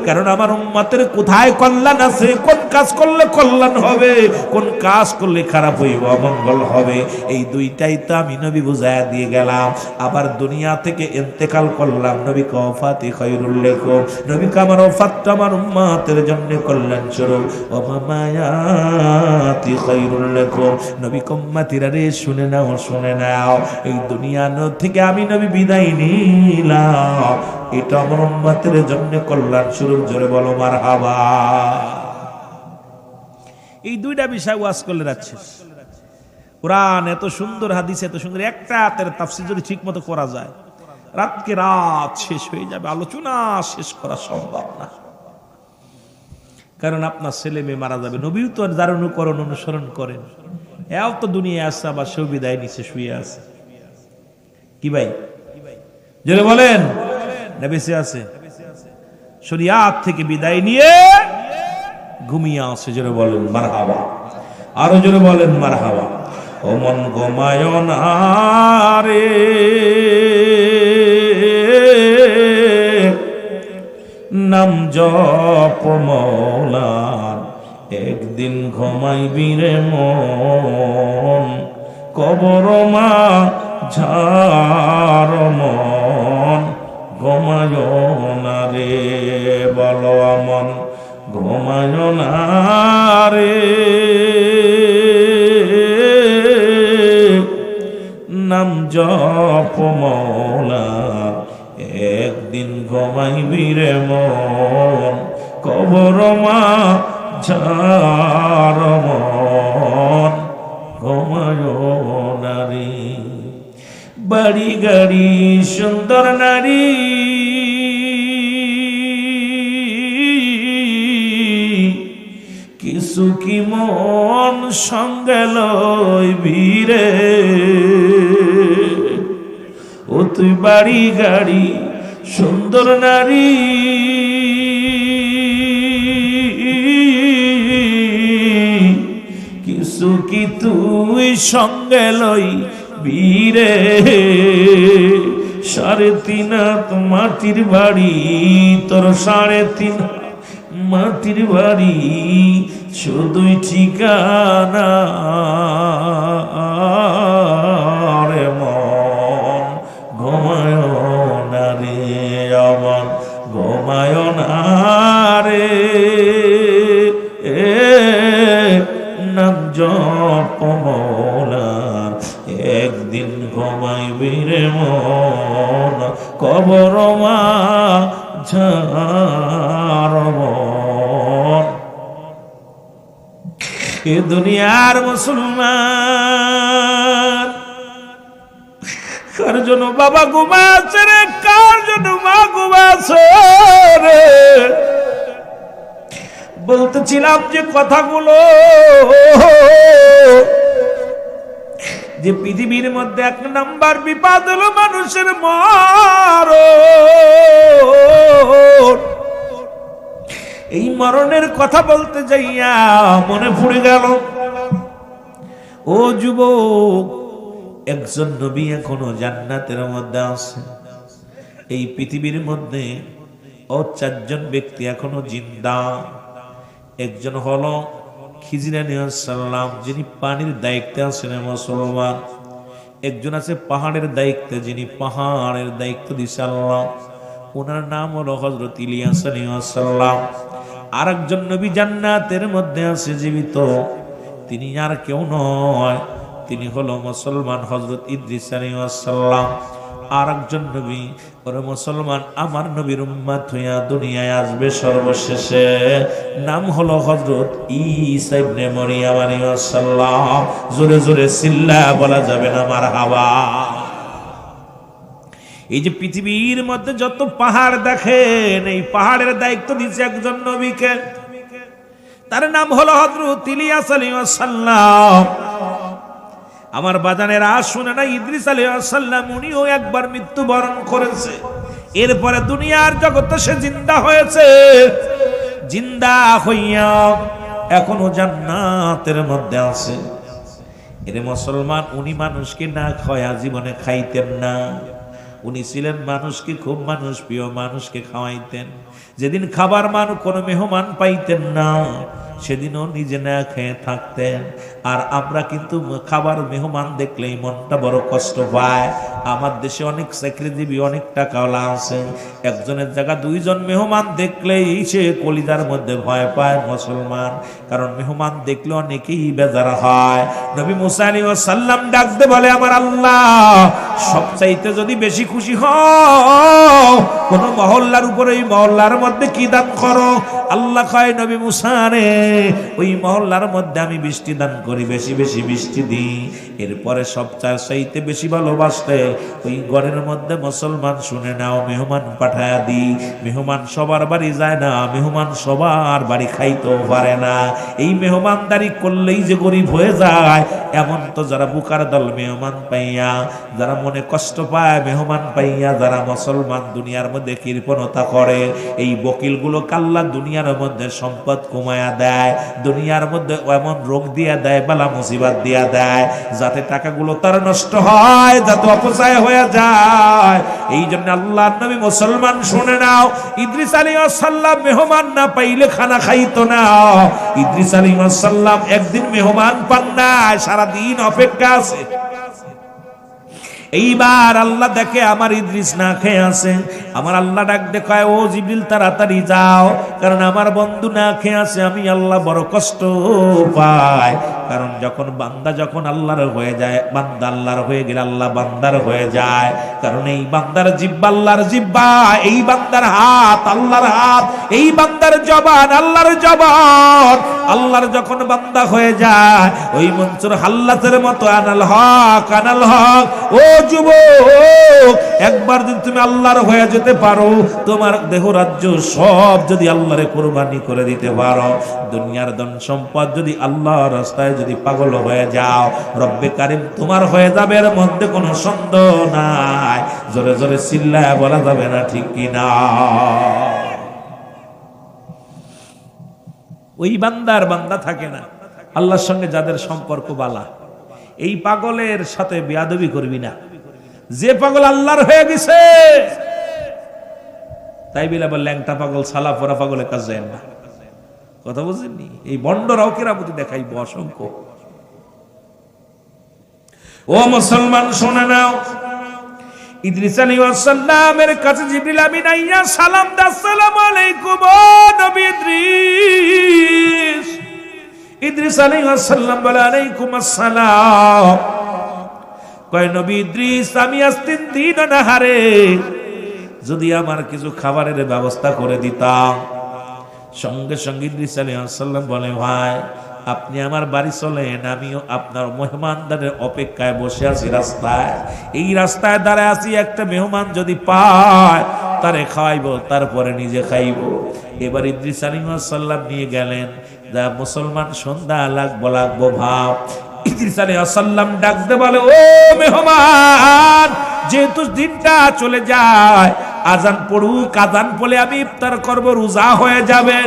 [SPEAKER 1] কারণ আমার উম্মতের কোথায় কল্যাণ আছে, কোন কাজ করলে কল্যাণ হবে, কোন কাজ করলে খারাপ হইব, অমঙ্গল হবে, এই দুইটাই তো আমি নবী বুঝায়া দিয়ে গেলাম। আবার দুনিয়া থেকে ইন্তেকাল করলাম, নবী ওয়াফাতি খায়রুল লাকুম, নবী আমার ওয়াফাতটা আমার উম্মতের জন্য কল্যাণ স্বরূপ। ওয়া মামায়াতি খায়রুল লাকুম, নবী উম্মতিরা রে শুনে নাও, শুনে নাও, এই দুনিয়া থেকে আমি নবী বিদায় নিলাম, এটা আমার উম্মতের জন্য কল্যাণ স্বরূপ। জোরে বলো মারহাবা। এই দুইটা বিষয় ওয়াজ করলে যাচ্ছে। কোরআন এত সুন্দর, হাদিস এত সুন্দর, একটা হাতের তাফসীর যদি ঠিক মতো করা যায়, রাতকে রাত শেষ হয়ে যাবে, আলোচনা শেষ করা সম্ভব না। কারণ আপনার ছেলে মেয়ে মারা যাবে, নবীও তো যার অনুকরণ অনুসরণ করেন, এও তো দুনিয়ায় আসছে, আবার সেও বিদায় নিচে শুয়ে আছে। কি ভাই জোরে বলেন, না বেঁচে আছে? শরিয়াত থেকে বিদায় নিয়ে ঘুমিয়ে আছে। জোরে বলেন মারহাবা, আরো জোরে বলেন মারহাবা। ও মন ঘুমায় না রে, নাম জপ মওলার, একদিন ঘুমাইবি রে মন, কবর মা ঝার মন, ঘুমায় না রে, বলো মন ঘুমায় না রে, নাম জপ মওলা, একদিন ঘুমাইবি রে মন, কবর মা ঝার মন, ঘুমায় না রে। বাড়ি গাড়ি সুন্দর নারী, কিছু সুখী মন সঙ্গে লইবি রে, ও তুই বাড়ি গাড়ি সুন্দর নারী, কিছু কি তুই সঙ্গে লইবি রে, 3.5 হাত মাটির বাড়ি তোর, 3.5 মাটির বাড়ি, শুধুই ঠিকানা রে মন ঘুমায় না রে, আমার ঘুমায় না রে, নাম জপ মওলার, একদিন ঘুমাইবি রে মন কবর মাঝার মন। এ দুনিয়ার মুসলমান কার জন্য বাবা ঘুমাচ্ছে রে, কার জন্য মা ঘুমাচ্ছে রে। বলতেছিলাম যে কথাগুলো, যে পৃথিবীর মধ্যে 1 নাম্বার বিপদ হলো মানুষের মরণ। এই মরণের কথা বলতে যাইয়া মনে পড়ে গেল, ও যুবক, একজন নবী এখনো জান্নাতের মধ্যে আছে। এই পৃথিবীর মধ্যে 4 জন ব্যক্তি এখনো জিন্দা। একজন হলো খিজির আলাইহিস সালাম, যিনি পানির দায়িত্বে আছেন মুসলমান। একজন আছে পাহাড়ের দায়িত্বে, যিনি পাহাড়ের দায়িত্ব দিছে আল্লাহ, ওনার নাম হলো হযরত ইলিয়াস আলাইহিস সালাম। আর একজন নবী জান্নাতের মধ্যে আছে জীবিত, তিনি আর কেউ নয়, তিনি হলো মুসলমান হযরত ইদ্রিস আলাইহিস সালাম। আর একজন নবী, ওরে মুসলমান, আমার নবীর উম্মত হইয়া দুনিয়ায় আসবে সর্বশেষে, নাম হলো হযরত ঈসা ইবনে মরিয়ম আলাইহিস সালাম। জোরে জোরে চিল্লা বলা যাবে না মারহাবা। এই যে পৃথিবীর মধ্যে যত পাহাড় দেখেন, এই পাহাড়ের দায়িত্ব দিয়েছে একজন নবীকে, তার নাম হলো হযরত ইলিয়াস আলাইহিস সালাম। আমার বাজানের আজ শুনে না, ইদ্রিস আলাইহিস সালাম উনিও একবার মৃত্যুবরণ করেছে, এরপরে দুনিয়ার জগতে সে জিন্দা হয়েছে। জিন্দা হইয়া এখনো জান্নাতের মধ্যে আছে। এর মুসলমান, উনি মানুষকে না খাওয়া জীবনে খাইতেন না। উনি ছিলেন মানুষকে খুব মানুষ প্রিয়, মানুষকে খাওয়াইতেন। যেদিন খাবার কোনো মেহমান পাইতেন না, সেদিনও নিজে না খেয়ে থাকতেন। আর আমরা কিন্তু খাবার মেহমান দেখলেই মনটা বড় কষ্ট পায়। আমার দেশে অনেক চাকরিজীবী, অনেক টাকাওয়ালা আছে, একজনের জায়গা 2 জন মেহমান দেখলেই সে কলিজার মধ্যে ভয় পায় মুসলমান, কারণ মেহমান দেখলে অনেকেই বেজার হয়। নবী মুসা আলাইহিস সালাম ডাকতে বলে, আমার আল্লাহ, সবচাইতে যদি বেশি খুশি হও কোন মহল্লার উপরে, ওই মহল্লার মধ্যে কি দান করো? আল্লাহ কয়, নবী মুসা রে, ওই মহল্লার মধ্যে আমি বৃষ্টি দান করি, বেশি বেশি বৃষ্টি দিই। এরপরে সবচাইতে বেশি ভালোবাসতে ওই ঘরের মধ্যে মুসলমান শুনে নাও মেহমান পাঠায়া দিই। মেহমান সবার বাড়ি যায় না, মেহমান সবার বাড়ি খাইতেও পারে না। এই মেহমানদারি করলেই যে গরিব হয়ে যায় এমন তো যারা বুকার দল মেহমান পাইয়া, যারা মনে কষ্ট পায় মেহমান পাইয়া, যারা মুসলমান দুনিয়ার মধ্যে কৃপণতা করে, এই বকিলগুলো কাল্লা দুনিয়ার মধ্যে সম্পদ কমায়া দেয়, দুনিয়ার মধ্যে এমন রোগ দিয়া দেয়, বালা মুসিবত দিয়া দেয়, যাতে টাকাগুলো তার নষ্ট হয়, যাতে অপচয় হয়ে যায়। এই জন্য আল্লাহর নবী মুসলমান শুনে নাও, ইদ্রিস আলাইহিস সালাম মেহমান না পাইলে খানা খাইতো না। ইদ্রিস আলাইহিস সালাম একদিন মেহমান পান না, সারা দিন অপেক্ষা আছে। এইবার আল্লাহ দেখে আমার ইদ্রিস না খেয়ে আছে, আমার আল্লাহ ডাক দেখায়, ও জিবরিল তাড়াতাড়ি যাও, কারণ আমার বন্ধু না খেয়ে আছে, আমি আল্লাহ বড় কষ্ট পাই। কারণ যখন বান্দা যখন আল্লাহর হয়ে যায়, বান্দা আল্লাহর হয়ে গেলে আল্লাহ বান্দার হয়ে যায়। কারণ এই বান্দার জিহ্বা আল্লাহর জিহ্বা, এই বান্দার হাত আল্লাহর হাত, এই বান্দার জবান আল্লাহর জবান। আল্লাহর যখন বান্দা হয়ে যায়, ওই মনসুর হাল্লাতের মতো আনাল হক আনাল হক। ও যুবক, একবার যদি তুমি আল্লাহর হয়ে যেতে পারো, তোমার দেহ রাজ্য সব যদি আল্লাহরে কুরবানি করে দিতে পারো, দুনিয়ার ধন সম্পদ যদি আল্লাহর রাস্তায় যদি পাগল হয়ে যাও, রব্বে কারিম তোমার হয়ে যাবে, এর মধ্যে কোনো সন্দেহ নাই। জোরে জোরে চিল্লায় বলা যাবে না ঠিক কিনা? ওই বান্দার বান্দা থাকে না, আল্লাহর সঙ্গে যাদের সম্পর্ক বালা, এই পাগলের সাথে বেয়াদবি করবি না। যে পাগল আল্লাহর হয়ে গেছে, তাই বলে আবার ল্যাংটা পাগল সালা পরা পাগলের কাজ যায় না। কথা বুঝেননি? এই বন্ডরাও কেরামতি দেখাইব অসংখ্য। ও মুসলমান শুনে নাও, ইদ্রিস আলাইহিস সালামের কাছে জিবরিল আমিন আইয়া সালাম দা, আসসালামু আলাইকুম ও নবী ইদ্রিস। ইদ্রিস আলাইহিস সালাম বলে আলাইকুম আসসালাম। কয় নবী ইদ্রিস, আমি আজ 3 দিন অনাহারে, যদি আমার কিছু খাবারের ব্যবস্থা করে দিতাম। সঙ্গে সঙ্গে ইদ্রিস আলাইহিস সালাম বলে, ভাই আপনি আমার বাড়ি চলেন, আমিও আপনার মেহমানদারের অপেক্ষায় বসে আছি রাস্তায়। এই রাস্তায় দাঁড়ায় আছি, একটা মেহমান যদি পায় তারে খাওয়াইবো, তারপরে নিজে খাইব। এবার ইদ্রিস আলাইহিস সালাম নিয়ে গেলেন, যা মুসলমান সন্ধ্যা লাগবো ভাব। ইদ্রিস আলাইহিস সালাম ডাকতে বলে, ও মেহমান, যেহেতু দিনটা চলে যায়, আজান পড়ুক, আজান পড়লে আমি ইফতার করব, রোজা হয়ে যাবে,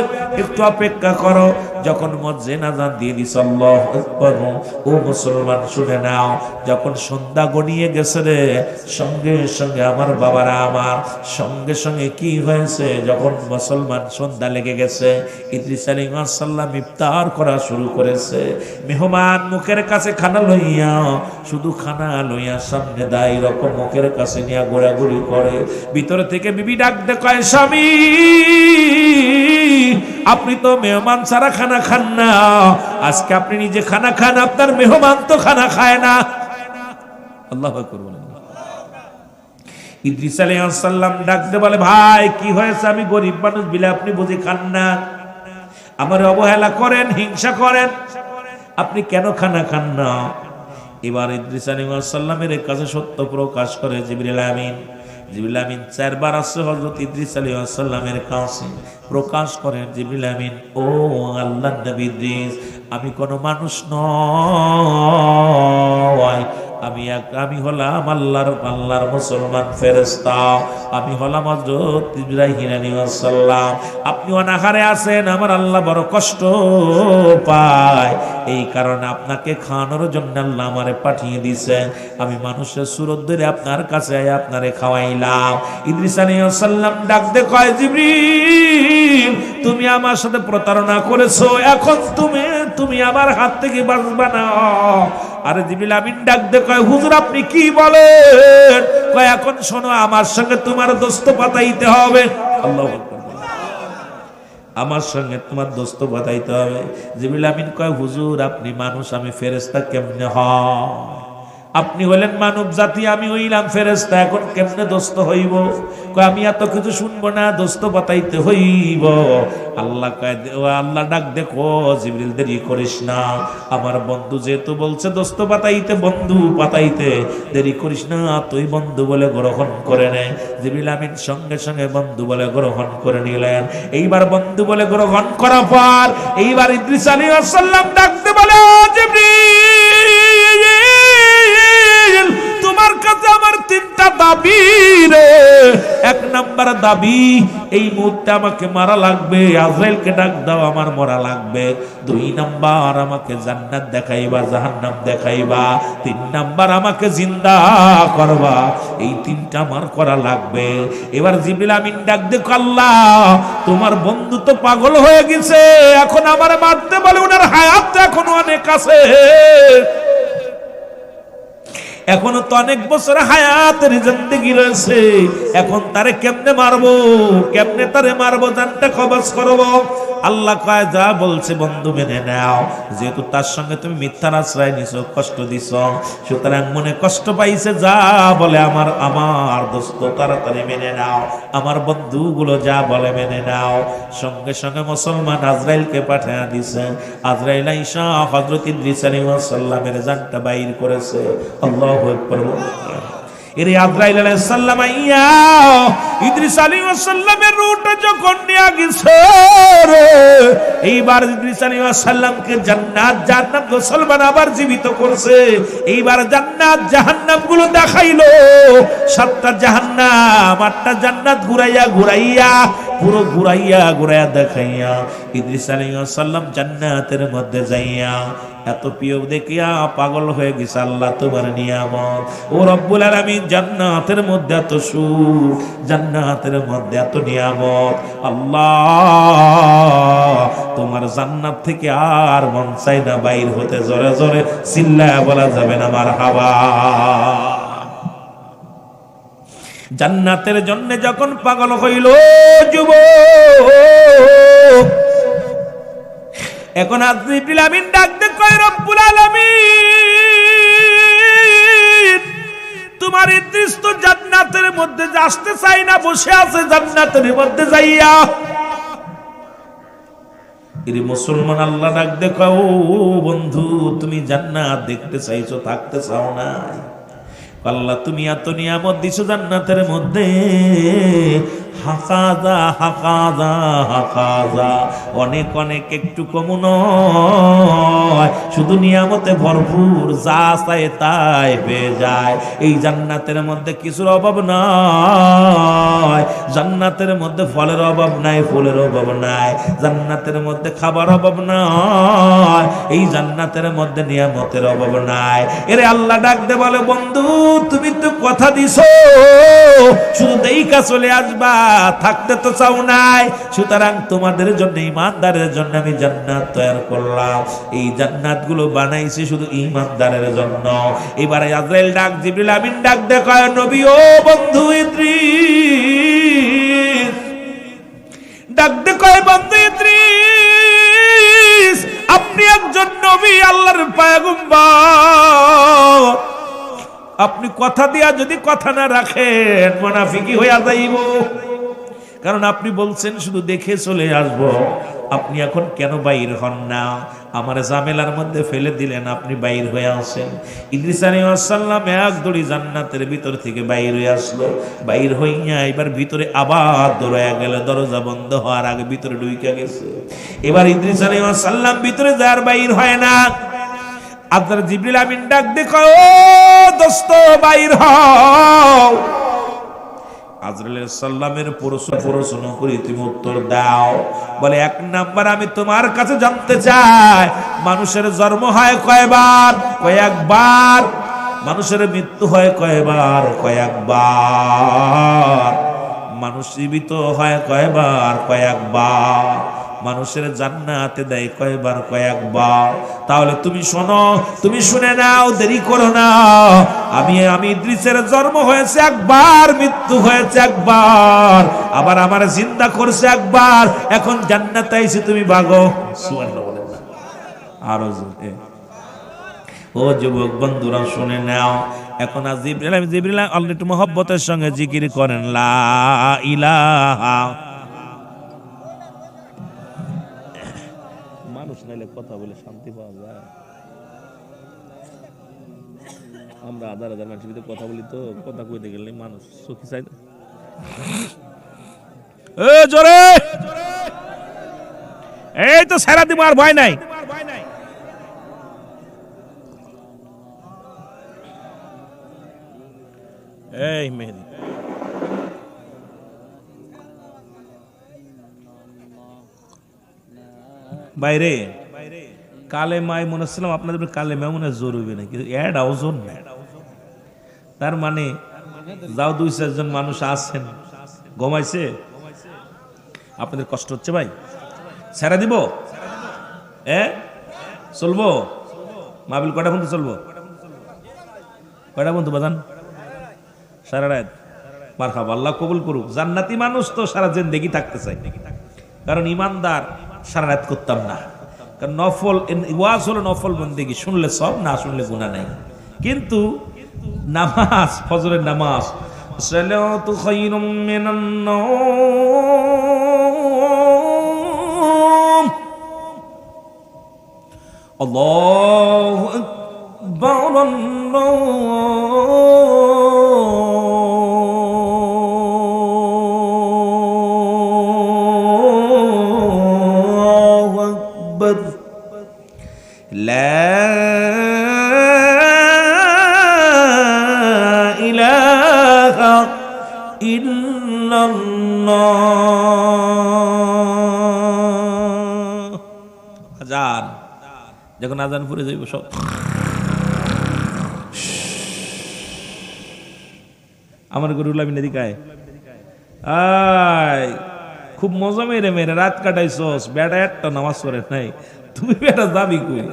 [SPEAKER 1] একটু অপেক্ষা করো। যখন মুয়াজ্জিন আজান দিয়ে দিছে, আল্লাহু আকবার, ও মুসলমান শুনে নাও, যখন সন্ধ্যা গড়িয়ে গেছে রে, সঙ্গে সঙ্গে আমার বাবারা আমার, সঙ্গে সঙ্গে কি হয়েছে, যখন মুসলমান সন্ধ্যা লেগে গেছে, ইদ্রিস আলাইহিস সালাম ইফতার করা শুরু করেছে। মেহমান মুখের কাছে খানা লইয়া, শুধু খানা লইয়া সামনে দাই রকম মুখের কাছে নিয়ে ঘোরাঘুরি করে। ভিতরে থেকে বিবি ডাক দে, কয় স্বামী, আপনি তো মেহমান ছাড়া খানা খান না, আজকে আপনি নিজে খানা খান, আপনার মেহমান তো খানা খায় না। আল্লাহু আকবার বলেন। ইদ্রিস আলাইহিস সালাম ডাকতে বলে, ভাই কি হয়েছে, আমি গরিব মানুষ বিলে আপনি বুঝি খান না, আমার অবহেলা করেন, হিংসা করেন, আপনি কেন খানা খান না? এবার ইদ্রিস আলাইহিস সালামের কাছে সত্য প্রকাশ করে জিবরিল আমিন। জিবরিল আমিন 4 বার আসছে হযরত ইদ্রিস আলাইহিস সালামের কাছে, প্রকাশ করেন জিবরিল আমিন, ও আল্লাহর নবী ইদ্রিস, আমি কোন মানুষ নই, আমি হলাম আল্লাহর মুসলমান ফেরেশতা, আমি হলাম হযরত ইব্রাহিম আলাইহিস সালাম। আপনি অনাহারে আছেন, আমার আল্লাহ বড় কষ্ট পায়, এই কারণে আপনাকে খাওয়ানোর জন্য আল্লাহ আমারে পাঠিয়ে দিয়েছেন। আমি মানুষের সুরত ধরে আপনার কাছে আপনারে খাওয়াইলাম। ইদ্রিস আলাইহিস সালাম ডাক দে, কয় জিবরিল, তুমি আমার সাথে প্রতারণা করেছো, এখন তুমি আমার হাত থেকে বাঁচবা না। আরে জিবরিল আমিন ডাক দে, কয় হুজুর আপনি কি বলেন? কয় এখন শোনো, আমার সঙ্গে তোমার দোস্ত পাতাইতে হবে। আল্লাহু আকবার, আমার সঙ্গে তোমার দোস্ত পাতাইতে হবে। জিবরিল আমিন কয়, হুজুর আপনি মানুষ, আমি ফেরেশতা, কেমনে হয়? আপনি হলেন মানব জাতি, আমি হইলাম ফেরেশতা, এখন কেমনে দোস্ত হইব? কয় আমি এত কিছু শুনবো না, দোস্ত পাতাইতে হইব। আল্লাহ কয়, আল্লাহ ডাক দেখো জিবরিল, দেরি করিস না, আমার বন্ধু যেহেতু বলছে দোস্ত পাতাইতে, বন্ধু পাতাইতে, দেরি করিস না, তুই বন্ধু বলে গ্রহণ করে নে। জিবরিল আমিন সঙ্গে সঙ্গে বন্ধু বলে গ্রহণ করে নিলেন। এইবার বন্ধু বলে গ্রহণ করার পর এইবার ইদ্রিস আলাইহিস সালাম ডাকতে বলে, জিবরিল, তোমার কাছে আমার 3টা দাবি রে। 1 নাম্বার দাবি, এই মুহূর্তে আমাকে মারা লাগবে, আজরাইলকে ডাক দাও, আমার মরা লাগবে। 2 নাম্বার, আমাকে জান্নাত দেখাইবা, জাহান্নাম দেখাইবা। 3 নাম্বার, আমাকে জিন্দা করবা। এই 3টা আমার করা লাগবে। এবার জিবরিল আমিন ডাক দেখো, আল্লাহ তোমার বন্ধু তো পাগল হয়ে গেছে, এখন আমার মারতে বলে, ওনার হায়াত এখনো অনেক আছে, এখনো তো অনেক বছর হায়াতের জিন্দেগি রয়েছে, এখন তারে কেমনে মারবো, কেমনে তারে মারবো, জানটা কবজ করবো। আল্লাহ কয়, যা বলছে বন্ধু মেনে নাও, যেহেতু তার সঙ্গে তুমি মিথ্যার আশ্রয় নিছো, কষ্ট দিছ, সুতরাং মনে কষ্ট পাইছে, যা বলে আমার দোস্ত তাড়াতাড়ি মেনে নাও, আমার বন্ধুগুলো যা বলে মেনে নাও। সঙ্গে সঙ্গে মুসলমান আজরাইলকে পাঠিয়ে দিছে। আজরাইল আইসা হযরত ইদ্রিস আলাইহিস সালামের জানটা বাইর করেছে। আল্লাহু আকবার। এর আজরাইল আলাইহিস সালাম আইয়া ইদ্রিস আলাইহিস সালামের রূহটা যখন নিয়ে গেছে এইবার ইদ্রিস আলাইহিস সালামকে জান্নাত জাহান্নাম গোসল বানাবার জীবিত করছে। এইবার জান্নাত জাহান্নাম গুলো দেখাইলো, 7টা জাহান্নাম 8টা জান্নাত ঘুরাইয়া পুরো ঘুরাইয়া দেখাইয়া ইদ্রিস আলাইহিস সালাম জান্নাতের মধ্যে যাইয়া এত প্রিয় দেখিয়া পাগল হয়ে গেছে। আল্লাহ তোমার নিয়ামত, ও রব্বুল আলামিন, জান্নাতের মধ্যে এত সুখ, জান্নাতের মধ্যে এত নিয়ামত। আল্লাহ তোমার জান্নাত থেকে আর মন চাই না বাইর হতে। জোরে জোরে চিল্লায়া বলা যাবে না মারহাবা। জান্নাতের জন্য যখন পাগল হইল যুবক, এখন জিবরিল আমিন ডাকতে কয়, রব্বুল আলামিন, তোমার ইদ্রিস তো জান্নাতের মধ্যে আসতে চাই না, বসে আছে জান্নাতের মধ্যে যাইয়া। এর মুসলমান আল্লাহ ডাকতে কয়, ও বন্ধু, তুমি জান্নাত দেখতে চাইছো, থাকতে চাও না? আল্লাহ তুমি এত নিয়ামত দিছো জান্নাতের মধ্যে, হাকাজা অনেক অনেক, একটু কম নয়, শুধু নিয়ামতে ভরপুর, যা চায় তাই পেয়ে যায়। এই জান্নাতের মধ্যে কিছুর অভাব নাই, জান্নাতের মধ্যে ফলের অভাব নাই, ফুলের অভাব নাই, জান্নাতের মধ্যে খাবার অভাব নাই, এই জান্নাতের মধ্যে নিয়ামতের অভাব নাই। এরে আল্লাহ ডাক দে বলে, বন্ধু তুমি তো কথা দিছো, শুধু দেইকা চলে আসবা, থাকতে তো চাও নাই, সুতরাং তোমাদের জন্য, ঈমানদারের জন্য আমি জান্নাত তৈরি করলাম। এই জান্নাত গুলো বানাইছি শুধু ঈমানদারের জন্য। এবারে আজরাইল ডাক, জিবরিল আমিন ডাক দেখায়, নবী ও বন্ধু ইদ্রিস, ডাক দেখায়, বন্ধু ইদ্রিস, আপনি একজন নবী, আল্লাহর পয়গম্বর, আপনি কথা দিয়া যদি কথা না রাখেন মুনাফিকি হইয়া যাইব। কারণ আপনি বলছেন শুধু দেখে চলে আসব, আপনি এখন কেন বাইর হন না? আমার জামেলার মধ্যে ফেলে দিলেন, আপনি বাইর হয়ে আসেন। ইদ্রিস আলাইহিস সালাম এক দড়ি জান্নাতের ভিতর থেকে বাইর হয়ে আসলো। বাইর হইয়া এবার ভিতরে আবার দৌড়ায়া গেল, দরজা বন্ধ হওয়ার আগে ভিতরে ঢুইকা গেছে। এবার ইদ্রিস আলাইহিস সালাম ভিতরে যার বাইর হয় না। আল্লাহর জিবরিল আমিন ডাক দেখো, ও দোস্ত বাইর হও। আজরাইল সাল্লামের প্রশ্ন করি, তুমি উত্তর দাও। বলে, 1 নাম্বার, আমি তোমার কাছে জানতে চাই, মানুষের জন্ম হয় কয়বার? কয়েকবার। মানুষের মৃত্যু হয় কয়বার? কয়েকবার। মানুষ জীবিত হয় কয়বার? কয়েকবার। মানুষের জান্নাতে দেয় কয়বার? কয়েকবার। তাহলে তুমি শোনো, তুমি শুনে নাও, দেরি করো না। আমি ইদ্রিসের জন্ম হয়েছে একবার, মৃত্যু হয়েছে একবার, আবার আমার জিন্দা করছে একবার, এখন জান্নাতে আইছি, তুমি ভাগো। সুবহানাল্লাহ বলেন না আরো জোরে। ও যুবক বন্ধুরা শুনে নাও, এখন জিবরিল আল্লাহ একটু মহব্বতের সঙ্গে জিকির করেন, লা ইলাহা। মানুষ নাইলে কথা বলে শান্তি পাওয়া যায়? আমরা 1000 মানুষের ভিতরে কথা বলি, তো কথা কইতে গেলে মানুষ চোখে চাই না। জোরে, এই তো সারা দিব, আর ভয় নাই। এই মেহেদি, বাইরে কালেমায় মনে হচ্ছিলাম আপনাদের কালেমা মনে জোর হইবে না, কিন্তু এটাও জোর না। তার মানে যাও 2-4 জন মানুষ আছেন, ঘুমাইছে, আপনাদের কষ্ট হচ্ছে ভাই, ছেড়ে দিব? চলবো? মাহফিল কয়টা পর্যন্ত চলবো? কয়টা পর্যন্ত বাজান? সারা রাত। মারহাবা, আল্লাহ কবুল করুক। জান্নাতি মানুষ তো সারা জিন্দেগি থাকতে চাই, কারণ ইমানদার সারা রাত করতাম না। কারণ নফল ওয়াজ হলো নফল বন্দেগি, শুনলে সব, না শুনলে গুনাহ নাই। কিন্তু নামাজ, ফজরের নামাজ, সালাতু খায়রুম মিনান নাওম, আল্লাহু আকবার, আল্লাহু ইল্লাল্লাহ। আজান যখন আজান পড়ে যাইব সব আমার গরু লামিনা দিকায় আয় খুব মজা মেরে মেরে রাত কাটাইছস, বেটা একটা নামাজ পড়ে নাই, তুমি বেটা যাবি কই?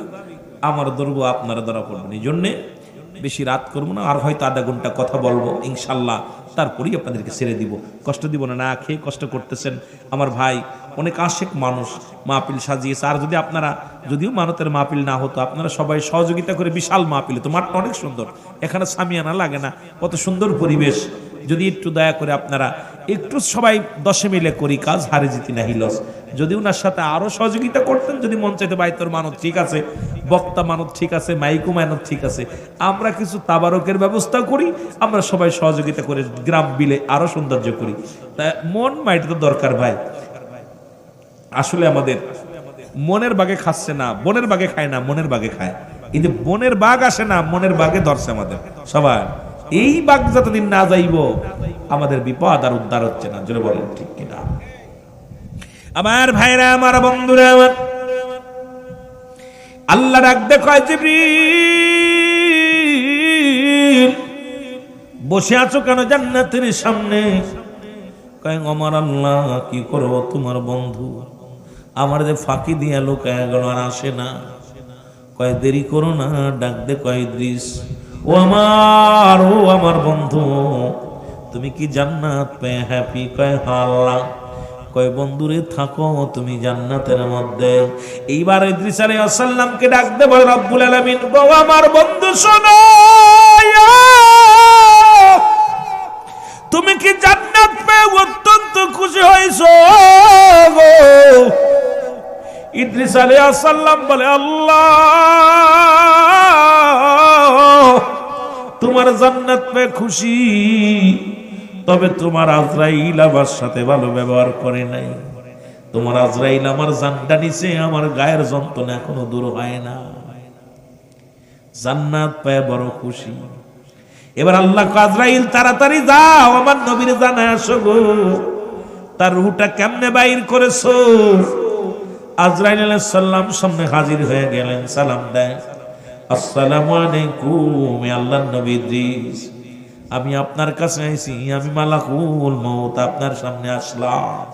[SPEAKER 1] আমার ধরবো আপনারা ধরা পড়বেন। এই জন্যে বেশি রাত করবো না, আর হয়তো আধা ঘন্টা কথা বলবো ইনশাল্লাহ, তারপরেই আপনাদেরকে ছেড়ে দিব। কষ্ট দিব না, না খেয়ে কষ্ট করতেছেন আমার ভাই, অনেক আশেক মানুষ মাহফিল সাজিয়েছে। আর যদি আপনারা, যদিও মানতের মাহফিল না হতো, আপনারা সবাই সহযোগিতা করে বিশাল মাহফিল হতো। মাঠটা অনেক সুন্দর, এখানে সামিয়ানা লাগে না, কত সুন্দর পরিবেশ। যদি একটু দয়া করে আপনারা একটু সবাই 10 মিলে করি কাজ, হারে জিতি না হিলস। যদি ওনার সাথে আরো সহযোগিতা করতেন, যদি মন চাইতে বাইতর মানত ঠিক আছে, বক্তা মানত ঠিক আছে, মাইকু মানত ঠিক আছে, আমরা কিছু তাবারকের ব্যবস্থা করি, আমরা সবাই সহযোগিতা করে গ্রাম বিলে আরো সৌন্দর্য করি। তা মন মাইট তো দরকার ভাই। আসলে আমাদের মনের বাগে খাচ্ছে না, বনের বাগে খায় না, মনের বাগে খায়। কিন্তু বনের বাঘ আসে না, মনের বাগে ধরছে আমাদের সবাই। এই বাঘ যতদিন না যাইব আমাদের বিপদ আর উদ্ধার হচ্ছে না। জোরে বলেন ঠিক কিনা? আমার ভাইরা, আমার বন্ধুরা, আমার আল্লাহ ডাকতে কয়, জিবরিল বসে আছো কেন জান্নাতের সামনে? কয় আমার আল্লাহ কি করব, তোমার বন্ধু আমার যে ফাঁকি দিয়া লোকায় গেল, আর আসে না। কয় দেরি করো না, ডাক দে কয় ইদ্রিস, ও আমার বন্ধু, তুমি কি জান্নাত পেয়ে হ্যাপি? কয় আল্লাহ। কয় বন্ধুরে থাকো তুমি জান্নাতের মধ্যে। এইবার ইদ্রিস আলাইহিস সালামকে ডাক দে বলে, রব্বুল আলামিন গো আমার বন্ধু শোনো, তুমি কি জান্নাত পেয়ে অত্যন্ত খুশি হয়েছো গো? ইদ্রিস আলাইহিস সালাম বলে, আল্লাহ তোমার জান্নাত পেয়ে খুশি, তবে তোমার আজরাইল আমার সাথে ভালো ব্যবহার করে নাই। তোমার আজরাইল আমার জানটা নিছে, আমার গায়ের যন্ত্রণা এখনো দূর হয় না। জান্নাত পেয়ে বড় খুশি। এবার আল্লাহ আজরাইল তাড়াতাড়ি যাও, আমার নবীর জানায় আসো গো, তার রূহটা কেমনে বাইর করেছো? আজরাইল আলাইহিস সালাম সামনে হাজির হয়ে গেলেন, সালাম দেয়, আসসালামু আলাইকুম আল্লাহর নবী ইদ্রিস, আমি আপনার কাছে আইছি, আমি মালাকুল মউত আপনার সামনে আসলাম।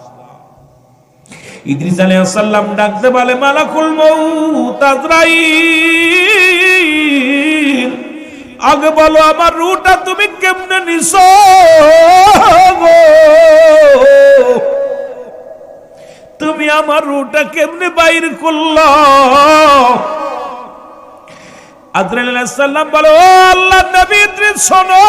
[SPEAKER 1] ইদ্রিস আলাইহিস সালাম ডাকতে বলে, মালাকুল মউত আজরাইল, আগে বলো আমার রূহটা তুমি কেমনে নিছো গো? তুমি আমার রূহটা কেমনে বাইর করলা? আজরাইল আলাইহিস সালাম বলে, ও আল্লাহর নবী ইদ্রিস শোনো,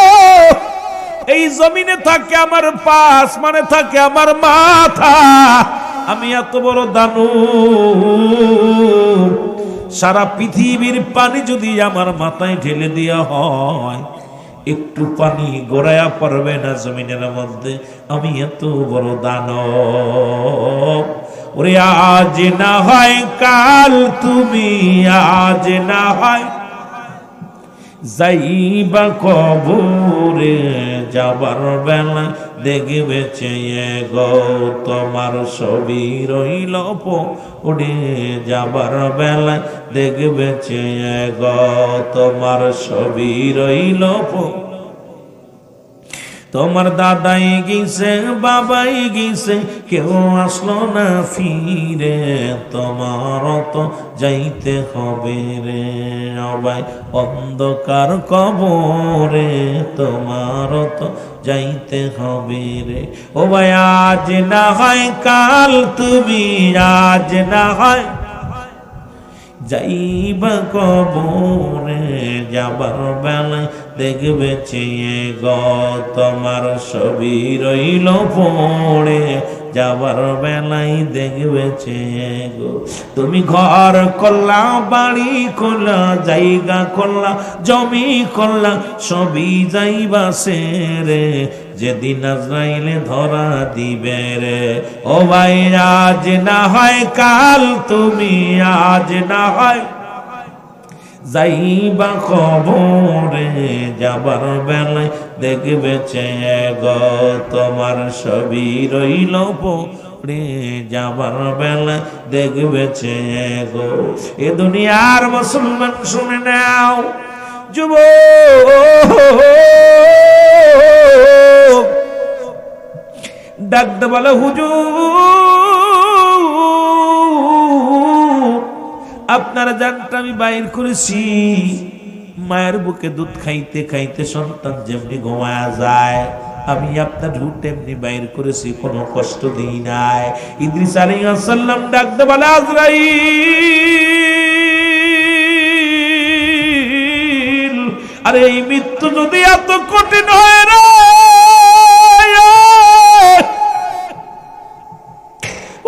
[SPEAKER 1] এই জমিনে থাকে আমার পা, আসমানে থাকে আমার মাথা। আমি এত বড় দানব, সারা পৃথিবীর পানি যদি আমার মাথায় ঢেলে দেওয়া হয়, একটু পানি গড়াইয়া পড়বে না জমিনের মধ্যে। আমি এত বড় দানব। ওরে আজ না হয় কাল তুমি, আজ না হয় যাইবা কবরে, যাবার বেলা দেখবে চেয়ে গো তোমার ছবি রইল পড়ে, যাবার বেলা দেখবে চেয়ে গো তোমার ছবি রইল পড়ে। তোমার দাদাই গেছে, বাবাই গেছে, কেউ আসলো না ফিরে, তোমার তো যাইতে হবে রে সবাই অন্ধকার কবরে, তোমার তো যাইতে হবে রে। ও ভাই আজ না হয় কাল তুমি, আজ না হয় যাইবা কবরে, যাবার বেলায় দেখবে চেয়ে গো তোমার ছবি রইল পড়ে, যাবার বেলায় দেখবে চেয়ে গো। তুমি ঘর করলা, বাড়ি করলা, জায়গা করলা, জমি করলা, সবই যাইবা সেরে, যেদিন আজরাইলে ধরা দিবে রে। ও ভাই আজ না হয় কাল তুমি, আজ না হয় যাইবা কবরে যাবার বেলায় দেখবে চেয়ে গো তোমার ছবি রইল পড়ে যাবার বেলায় দেখবে চেয়ে গো। এ দুনিয়ার মুসলমান শুনে নাও যুবক, ডাকতে বলে হুজুর আপনার জানটা আমি বাইর করেছি। মায়ের বুকে দুধ খাইতে খাইতে সন্তান যেমনি ঘুমায়া যায় আমি আপনার ঢুট এমনি বাইর করেছি, কোনো কষ্ট দিই নাই। ইদ্রিস আলাইহিস সালাম ডাকতে বলে আজরাইল আরে এই মৃত্যু যদি এত কঠিন হয় রে,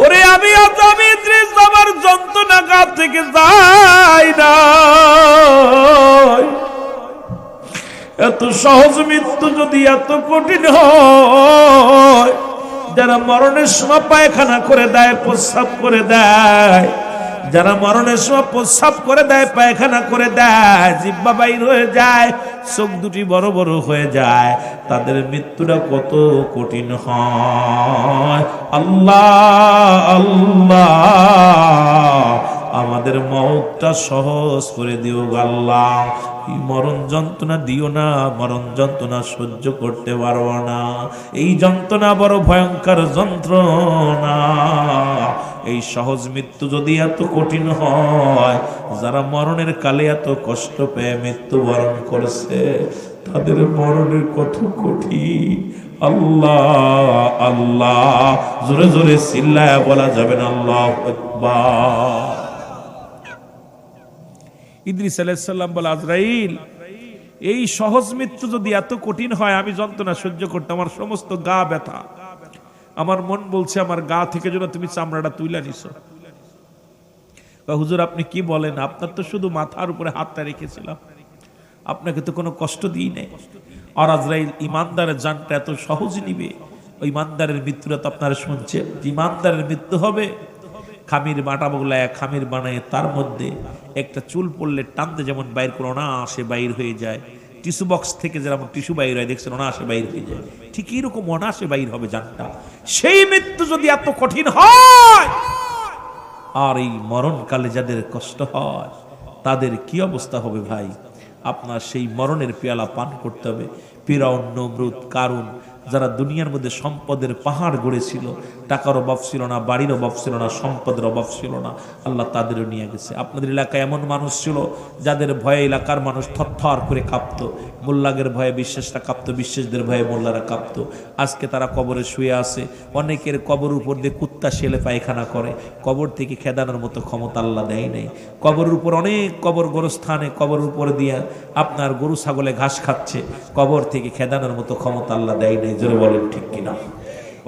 [SPEAKER 1] ওরে আমি ইদ্রিস আমার যন্ত্রণা গা থেকে যাই না, এত সহজ মৃত্যু যদি এত কঠিন হয়, যারা মরণের সময় পায়খানা করে দেয় প্রস্রাব করে দেয়, যারা মরণের সময় প্রস্রাব করে দেয় পায়খানা করে দেয়, জিহ্বা বাইর হয়ে যায়, চোখ দুটি বড় বড় হয়ে যায়, তাদের মৃত্যুটা কত কঠিন হয়। আল্লাহ আল্লাহ আমাদের মওতটা সহজ করে দিও আল্লাহ। এই মরণ যন্ত্রণা দিও না, মরণ যন্ত্রণা সহ্য করতে পারবো না, এই যন্ত্রণা বড় ভয়ঙ্কর যন্ত্রণা। এই সহজ মৃত্যু যদি এত কঠিন হয়, যারা মরণের কালে এত কষ্ট পেয়ে মৃত্যুবরণ করেছে তাদের মরণের কত কঠিন। আল্লাহ আল্লাহ জোরে জোরে চিল্লায়া বলা যাবে না আল্লাহু আকবার। ইদ্রিস আলাইহিস সালাম বলে আজরাইল এই সহজ মৃত্যু যদি এত কঠিন হয় আমি যন্ত্রণা সহ্য করতে, আমার সমস্ত গা ব্যথা, আমার মন বলছে আমার গা থেকে যেন তুমি চামড়াটা তুইলা নিছো। হুজুর আপনি কি বলেন, আপনার তো শুধু মাথার উপরে হাতটা রেখেছিলাম, আপনাকে তো কোনো কষ্ট দিই নাই। আর আজরাইল ইমানদারের জানটা এত সহজ নিবে, ওই ইমানদারের মৃত্যুটা তো আপনারা শুনছেন, ইমানদারের মৃত্যু হবে খামির বাটা বগলায় খামির বানায় তার মধ্যে একটা চুল পড়লে টানতে যেমন বাইর করে অনায়াসে বাইর হয়ে যায়, টিস্যু বক্স থেকে যেরকম টিস্যু বাইর হয় দেখছেন অনায়াসে বাইর হয়ে যায়, ঠিক এইরকম অনায়াসে বাইর হবে জানটা। সেই মৃত্যু যদি এত কঠিন হয়, আর এই মরণকালে যাদের কষ্ট হয় তাদের কি অবস্থা হবে ভাই। আপনার সেই মরণের পেয়ালা পান করতে হবে। ফিরআউন, নমরুদ, কারুন যারা দুনিয়ার মধ্যে সম্পদের পাহাড় গড়েছিল, টাকার অভাব ছিল না, বাড়ির অভাব ছিল না, সম্পদের অভাব ছিল না, আল্লাহ তাদেরও নিয়ে গেছে। আপনাদের এলাকায় এমন মানুষ ছিল যাদের ভয়ে এলাকার মানুষ থরথর করে কাঁপত, মোল্লাদের ভয়ে বিশ্বাসটা কাঁপত, বিশ্বাসদের ভয়ে মোল্লারা কাঁপত। আজকে তারা কবরে শুয়ে আছে, অনেকের কবর উপর দিয়ে কুত্তা শেলে পায়খানা করে, কবর থেকে খেদানোর মতো ক্ষমতা আল্লাহ দেয় নাই। কবরের উপর অনেক কবর গোরস্থানে কবরের উপর দিয়ে আপনার গরু ছাগলে ঘাস খাচ্ছে, কবর থেকে খেদানোর মতো ক্ষমতা আল্লাহ দেয় নাই। জোরে বলেন ঠিক কিনা?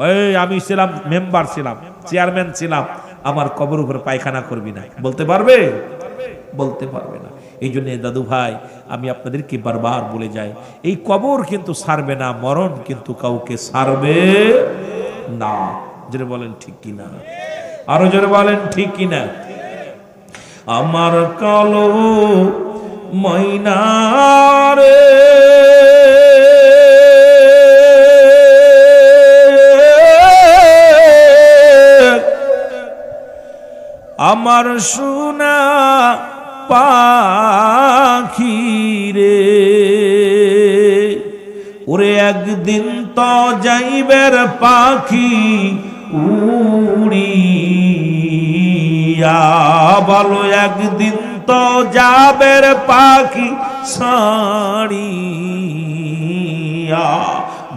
[SPEAKER 1] ওই আমি ছিলাম মেম্বার, ছিলাম চেয়ারম্যান, ছিলাম, আমার কবর উপরে পায়খানা করবি না, বলতে পারবে? বলতে পারবে না। এই জন্য দাদু ভাই আমি আপনাদেরকে বারবার বলে যাই, এই কবর কিন্তু ছাড়বে না, মরণ কিন্তু কাউকে ছাড়বে না। জোরে বলেন ঠিক কিনা? আরো জোরে বলেন ঠিক কিনা? আমার কালো ময়নারে আমার সোনা পাখি রে, ওরে একদিন তো যাইবের পাখি উড়িয়া, বলো একদিন তো যাবের পাখি ছাড়িয়া,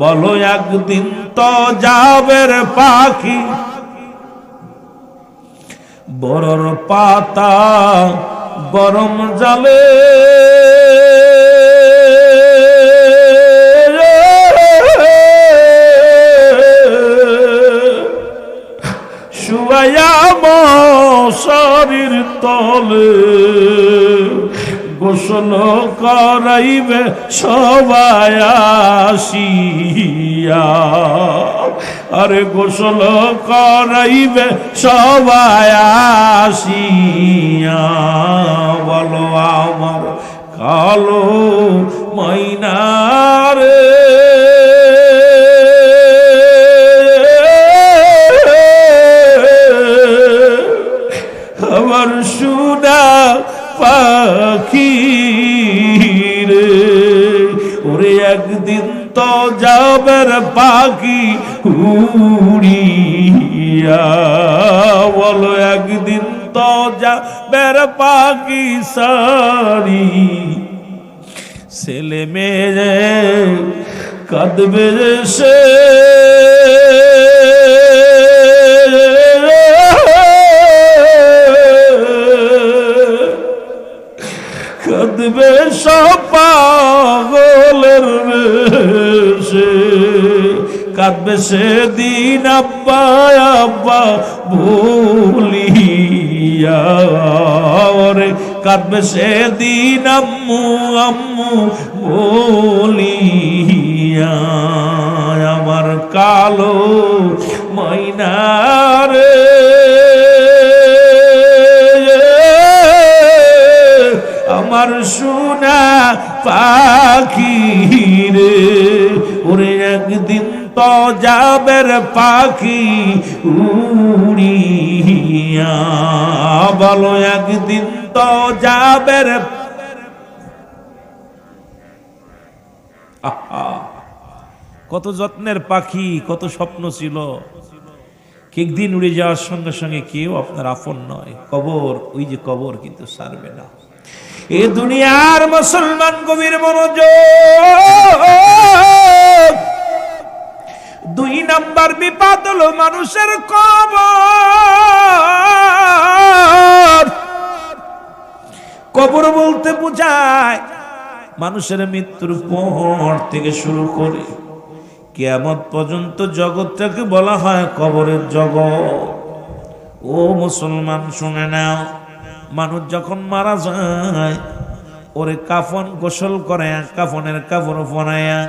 [SPEAKER 1] বলো একদিন তো যাবের পাখি। বরর পাতা গরম জালে শুয়ায়া মশারির তলে গোসল করাইবে সবাই আসিয়া। আরে গোসল করাইবে সবাই আসিয়া, বলো আমার কালো ময়নারে আমার সোনা পাখি রে, ওরে একদিন তো যাবের পাখি উড়িয়া, বলো একদিন তো যাবের পাখি সারি, ছেলে মেয়ে কাঁদবে সে, কাঁদবে সব পাগলের বেশে, কাঁদবে সেদিন আব্বা আব্বা বলিয়া, ওরে কাঁদবে সেদিন আম্মু আম্মু বলিয়া, আমার কালো ময়নারে আমার সোনা পাখি রে, ওরে একদিন তো যাবের পাখি উড়িয়া, বলো একদিন তো যাবের। কত যত্নের পাখি, কত স্বপ্ন ছিল, একদিন উড়ে যাওয়ার সঙ্গে সঙ্গে কেউ আপনার আপন নয়। কবর, ওই যে কবর কিন্তু ছাড়বে না। এ দুনিয়ার মুসলমান গভীর মনোযোগ, 2 নাম্বার বিপদ হলো মানুষের কবর। কবর বলতে বোঝায় মানুষের মৃত্যুর পর থেকে শুরু করে কিয়ামত পর্যন্ত জগৎটাকে বলা হয় কবরের জগৎ। ও মুসলমান শুনে নাও, মানুষ যখন মারা যায় ওরে কাফন গোসল করে, কাফনের কাপড় পরাইয়া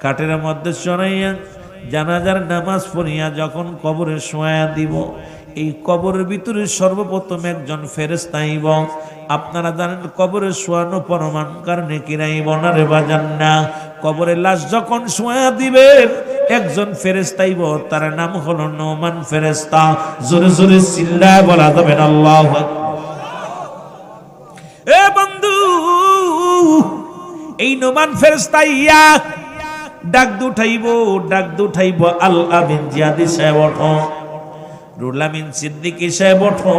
[SPEAKER 1] কাঠের মধ্যে চড়াইয়া জানাজার নামাজ পড়িয়া যখন কবরে শোয়া দিব, এই কবরের ভিতরে সর্বপ্রথম একজন ফেরেশতা আইব। আপনারা জানেন কবরে শোয়ানো পরমানকার নেকি রাইব না রে বাজান না। কবরে লাশ যখন শোয়া দিবেন একজন ফেরেশতা আইব, তার নাম হলো নোমান ফেরেশতা। জোরে জোরে চিল্লায় বলা যাবে না আল্লাহু আকবার। এ বন্ধু, এই নোমান ফেরেশতা ইয়া ডাক দুঠাইব আল আমিন জিয়াদি সাহেব ওঠো, রুহুল আমিন সিদ্দিকী সাহেব ওঠো।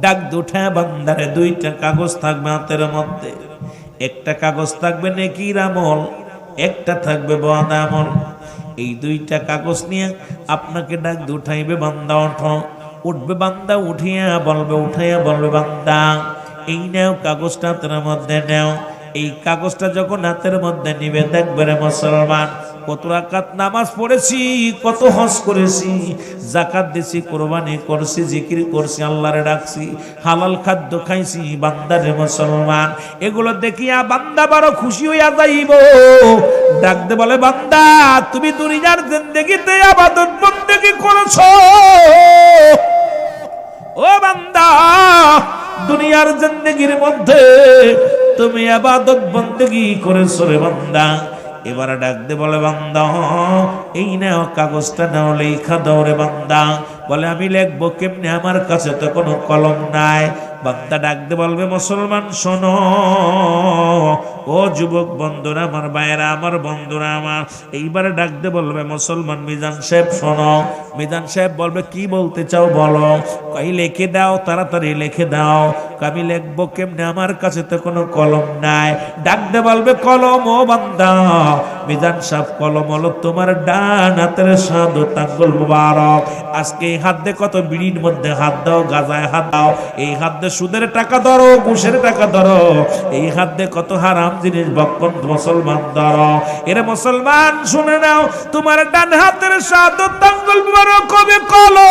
[SPEAKER 1] ডাক দুঠা বান্দারে 2টা কাগজ থাকবে হাতের মধ্যে, একটা কাগজ থাকবে নেকির আমল, একটা থাকবে বদ আমল। এই 2টা কাগজ নিয়ে আপনাকে ডাক দুঠাইবে, বান্দা ওঠো। উঠবে বান্দা, উঠাইয়া বলবে বান্দা এই নাও কাগজটা হাতের মধ্যে নাও। এই কাগজটা যখন হাতের মধ্যে নিবে দেখবে রে মুসলমান, কত রাকাত নামাজ পড়েছি, কত হজ করেছি, যাকাত দিছি, কুরবানি করছি, জিকির করছি, আল্লাহরে ডাকছি, হালাল খাদ্য খাইছি। বান্দা রে মুসলমান, এগুলো দেখিয়া বান্দা বড় খুশি হইয়া যাইব। ডাকতে বলে বান্দা তুমি দুনিয়ার জিন্দেগিতে ইবাদত বন্দেগি করেছো। ও বান্দা, দুনিয়ার জিন্দেগির মধ্যে তুমি ইবাদত বন্দেগি করেছো রে বান্দা। এবারে ডাকতে বলে বান্দা এই নাও কাগজটা নাও, লেখা দাও রে বান্দা। বলে আমি লিখবো কেমনে, আমার কাছে তো কোনো কলম নাই। বান্দা ডাকতে বলবে মুসলমান শোনো, ও যুবক বন্ধুরা আমার, ভাইয়েরা আমার, বন্ধুরা আমার। এইবারে ডাকতে বলবে মুসলমান মিজান সাহেব শোনো। মিজান সাহেব বলবে কি বলতে চাও বলো। কই লিখে দাও, তাড়াতাড়ি লিখে দাও। আমি লিখবো কেমনে, আমার কাছে তো কোনো কলম নাই। ডাকতে বলবে কলম। ও বান্দা, মিজান সাহেব কলম হলো তোমার ডান হাতের শাহাদাত আঙ্গুল মুবারক। আজকে এই হাত দিয়ে কত বিড়ির মধ্যে হাত দাও, গাজায় হাত দাও, এই হাত দিয়ে সুদের টাকা ধরো, ঘুষের টাকা ধরো, এই হাত দিয়ে কত হারাম জিনিস ভক্ষণ মুসলমান ধরো। এরে মুসলমান শুনে নাও, তোমার ডান হাতের শাহাদাত আঙ্গুল মুবারক হবে কলম।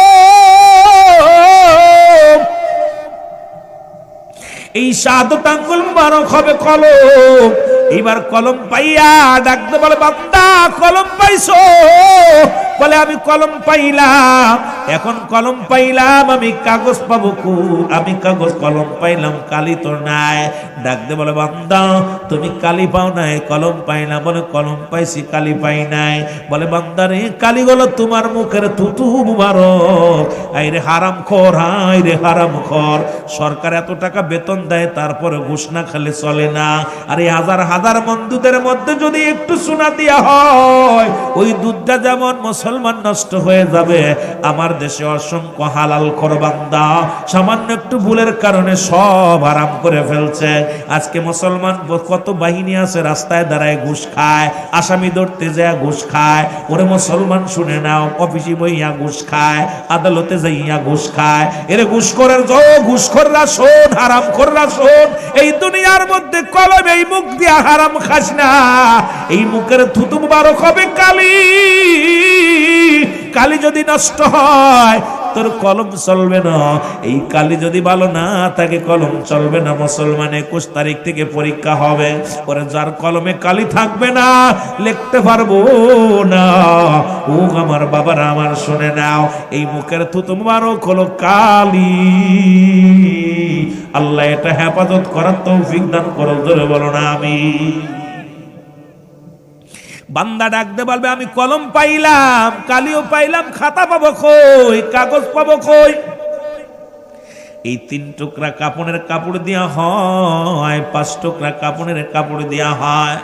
[SPEAKER 1] এই শাহাদাত আঙ্গুল মুবারক হবে কলম। এবার কলম পাইয়া ডাকতে বলে বান্দা কলম পাইছো। বলে আমি কলম পাইলাম, এখন কলম পাইলাম, আমি কাগজ পাবো আমি কাগজ কলম পাইলাম, কালি তো নাই। ডাকতে বলে বান্দা তুমি কালি পাও নাই, কলম পাই না? বলে কলম পাইছি, কালি পাই নাই। বলে বান্দা রে, কালি গুলো তোমার মুখের থুতু মুবারক। আইরে হারাম খোর, হাইরে হারাম খোর, সরকার এত টাকা বেতন দেয়, তারপরে ঘুষ না খেলে চলে না। আর এই হাজার হাজার মন দুধের মধ্যে যদি একটু সোনা দিয়া হয়, ওই দুধটা যেমন মুসলমান নষ্ট হয়ে যাবে। আমার দেশে অসংখ্য হালাল খোর বান্দা সামান্য একটু ভুলের কারণে সব হারাম করে ফেলছে। আজকে মুসলমান কত বাহিনী আছে, রাস্তায় দাঁড়ায় ঘুষ খায়, আসামি ধরতে যায় ঘুষ খায়। ওরে মুসলমান শুনে নাও, অফিসে বইয়া ঘুষ খায়, আদালতে যাইয়া ঘুষ খায়। এরে ঘুষখোরের ঘুষখোররা শোন, হারাম খোররা শোন, এই দুনিয়ার মধ্যে কলম এই মুখ দিয়া হারাম খাস না। এই মুখের থুতু মুবারক হবে কালি, কালি যদি নষ্ট হয় তোর কলম চলবে না। এই কালি যদি ভালো না থাকে কলম চলবে না। মুসলমান 21 তারিখ থেকে পরীক্ষা হবে, পরে যার কলমে কালি থাকবে না লিখতে পারবো না। ও আমার বাবারা আমার শুনে নাও, এই মুখের থুতু মুবারক হলো কালি। আল্লাহ এটা হেফাজত করার তৌফিক দান করো, ধরে বলো না আমি। বান্দা ডাকতে বলবে আমি কলম পাইলাম, কালিও পাইলাম, খাতা পাবো কই, কাগজ পাবো কই? এই 3 টুকরা কাপড়ের কাপড় দেওয়া হয়, 5 টুকরা কাপড়ের কাপড় দেওয়া হয়।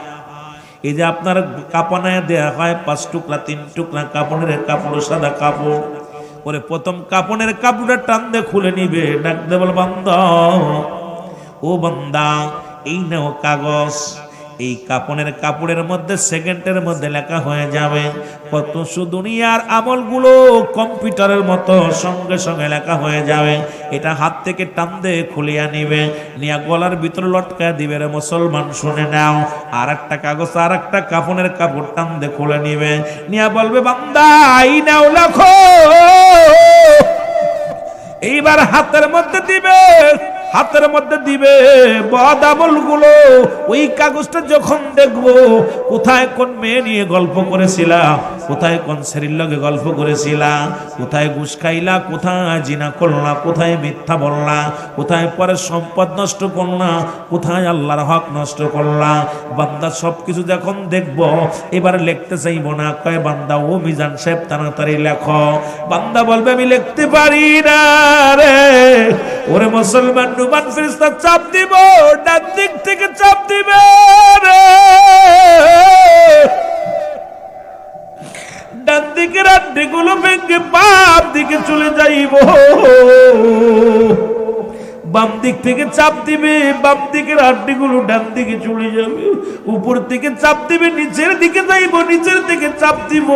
[SPEAKER 1] এই যে আপনার কাপড়ায় দেওয়া হয় 5 টুকরা, 3 টুকরা কাপড়ের কাপড়, সাদা কাপড়। ওরে প্রথম কাপড়ের কাপড়টা টান দিয়ে খুলে নিবে, ডাকতে বল বান্দা, ও বান্দা এই নাও কাগজ। এই কাপড়ের মধ্যে সেকেন্ডের মধ্যে লেখা হয়ে যাবে কত দুনিয়ার আমলগুলো কম্পিউটারের মতো সঙ্গে সঙ্গে লেখা হয়ে যাবে। এটা হাত থেকে টান দিয়ে খুলিয়া নিবে, নিয়া গলার ভিতরে লটকা দিবে। রে মুসলমান শুনে নাও, আর একটা কাগজ, আর একটা কাপড়ের কাপড় টান দিয়ে খুলে নিবে, নিয়া বলবে বান্দা এই নাও লেখো। এইবার হাতের মধ্যে দিবে, হাতের মধ্যে দিবে বদ আমলগুলো। ওই কাগজটা যখন দেখবো, কোথায় কোন মেয়ে নিয়ে গল্প করেছিলা, কোথায় কোন ছেলের লগে গল্প করেছিলা, কোথায় ঘুষ খাইলা, কোথায় জিনা করলা, কোথায় মিথ্যা বললা, কোথায় পরে সম্পদ নষ্ট করলা, কোথায় আল্লাহর হক নষ্ট করলা। বান্দা সবকিছু যখন দেখবো, এবার লিখতে চাইবো না, কয় বান্দা ও মিজান সাহেব তাড়াতাড়ি লেখো। বান্দা বলবে আমি লিখতে পারি না রে। ওরে মুসলমান, নুমান ফেরেশতা চাপ দিব, ডান দিক থেকে চাপ দিবে রে। ডান দিকের আড্ডিগুলো ভেঙে বাম দিকে চলে যাইব। বাম দিক থেকে চাপ দিবে, বাম দিকের আড্ডিগুলো ডান দিকে চলে যাবে। উপর থেকে চাপ দিবে, নিচের দিকে যাইব, নিচের দিকে চাপ দিব।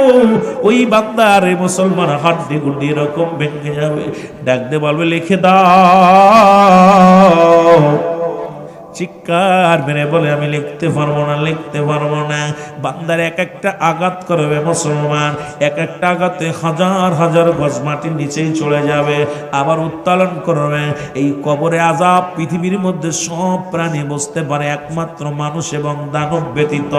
[SPEAKER 1] ওই বান্দার মুসলমান হাড্ডিগুলো এরকম ভেঙে যাবে। ডাকতে বলবে লিখে দাও। চিৎকার মেরে বলে আমি লিখতে পারবো না, লিখতে পারবো না। বান্দার এক একটা আঘাত করবে মুসলমান, এক একটা আঘাতে হাজার হাজার গজ মাটির নিচেই চলে যাবে, আবার উত্তোলন করবে। এই কবরে আযাব পৃথিবীর মধ্যে সব প্রাণী বুঝতে পারে, একমাত্র মানুষ এবং দানব ব্যতীত।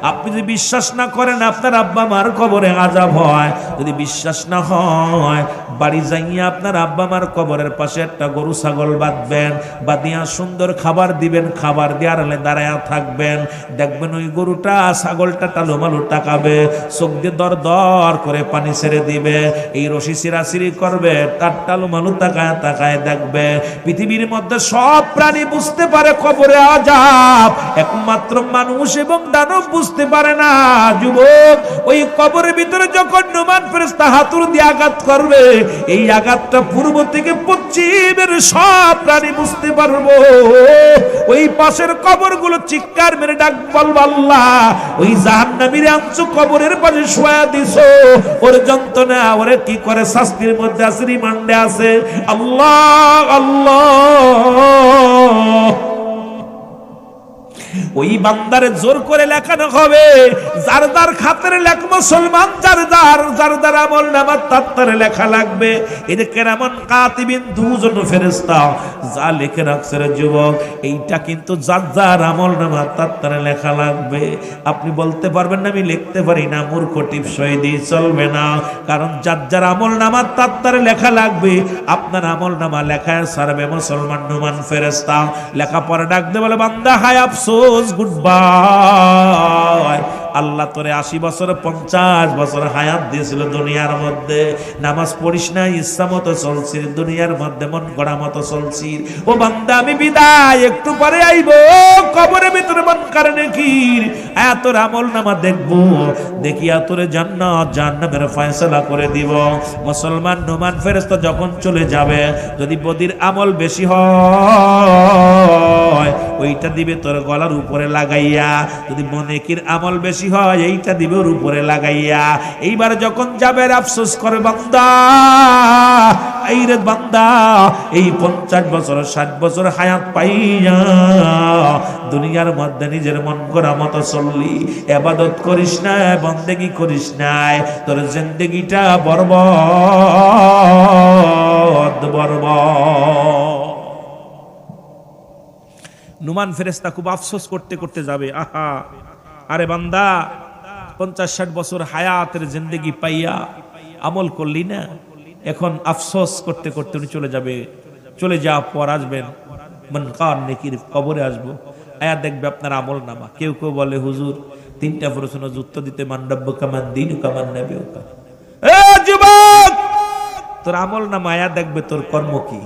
[SPEAKER 1] আপনি যদি বিশ্বাস না করেন আপনার আব্বা মার কবরে আযাব হয়, যদি বিশ্বাস না হয় বাড়ি যাইয়া আপনার আব্বা মার কবরের পাশে একটা গরু ছাগল বাঁধবেন, বাঁধিয়া সুন্দর খাবার দিবেন, খাবার দিয়ে আড়ালে দাঁড়ায়া থাকবেন। দেখবেন ওই গরুটা ছাগলটা টালুমালু তাকাবে, চোখ দিয়ে দর দর করে পানি ছেড়ে দিবে, এই রশি সিরাসিরি করবে, তার টালুমালু তাকায় তাকায় দেখবে। পৃথিবীর মধ্যে সব প্রাণী বুঝতে পারে কবরে আযাব, একমাত্র মানুষ এবং দানব বুঝতে পারে না। যুবক, ওই কবরের ভিতরে যখন নুমান ফেরেশতা হাতুড় দিয়ে আঘাত করবে, এই আঘাতটা পূর্ব থেকে পশ্চিমের সব প্রাণী বুঝতে পারবো। ওই পাশের কবরগুলো চিৎকার মেরে ডাক বলবো আল্লাহ ওই জাহান্নামীর আনছো কবরের পাশে শোয়া দিছো, ওর যন্ত্রণা ওরে কি করে শাস্তির মধ্যে আছে, রিমান্ডে আছে। আল্লাহ আল্লাহ ওই বান্দারে জোর করে লেখানো হবে, যার যার খাতের লেখ মুসলমান, যার যার আমল নামা তার লেখা লাগবে। এদের কেরামান কাতিবিন দুজন ফেরেশতা যা লিখে রাখছে রে যুবক, এইটা কিন্তু যার যার আমল নামা তার লেখা লাগবে। আপনি বলতে পারবেন না আমি লিখতে পারি না, মূর্খ টিপসই দিয়ে চলবে না, কারণ যার যার আমল নামা তার লেখা লাগবে। আপনার আমল নামা লেখায় সারবে মুসলমান নুমান ফেরেশতা। লেখাপড়া ডাক দে বলে, বান্দা হায় আফসোস, গুড বাই। আল্লাহ তোরে 80 বছর 50 বছর হায়াত দিয়েছিল দুনিয়ার মধ্যে, নামাজ পড়িস না, ইচ্ছা মতো চলছিস দুনিয়ার মধ্যে, মন গড়া মতো চলছিস। ও বান্দা আমি বিদায়, একটু পরে আইবো, কবরের ভিতরে মন কারণে কি তোর আমল নামা দেখবো, দেখিয়া তোরে জান্নাত জাহান্নামের ফয়সালা করে দিব। মুসলমান নুমান ফেরেশতা যখন চলে যাবে, যদি বদির আমল বেশি হয় ওইটা দিবে তোর গলার উপরে লাগাইয়া, যদি নেকির আমল বেশি হয় এইটা দিবে ওর উপরে লাগাইয়া। এইবার যখন যাবে আফসোস করে বান্দা, এই রে বান্দা, এই 50 বছর 60 বছর হায়াত পাইয়া দুনিয়ার মধ্যে নিজের মন করা মতো চললি, ইবাদত করিস না, বন্দেগি করিস না, তোর জিন্দেগিটা বরবাদ বরবাদ। নুমান ফেরেশতা খুব আফসোস করতে করতে যাবে, আহা আরে বান্দা 50-60 বছর হায়াতের জিন্দেগি পাইয়া আমল করলি না, এখন আফসোস করতে করতে উনি চলে যাবে। চলে যাওয়ার পর আসবেন মনকার নেকির কবরে আসবো, আয়া দেখবে আপনার আমল নামা। কেউ কেউ বলে হুজুর 3টা প্রশ্ন উত্তর দিতে, মান্ডব্য কামান দিন কামান নেবে। এ যুবক, তোর আমল নামা আয়া দেখবে তোর কর্ম কি,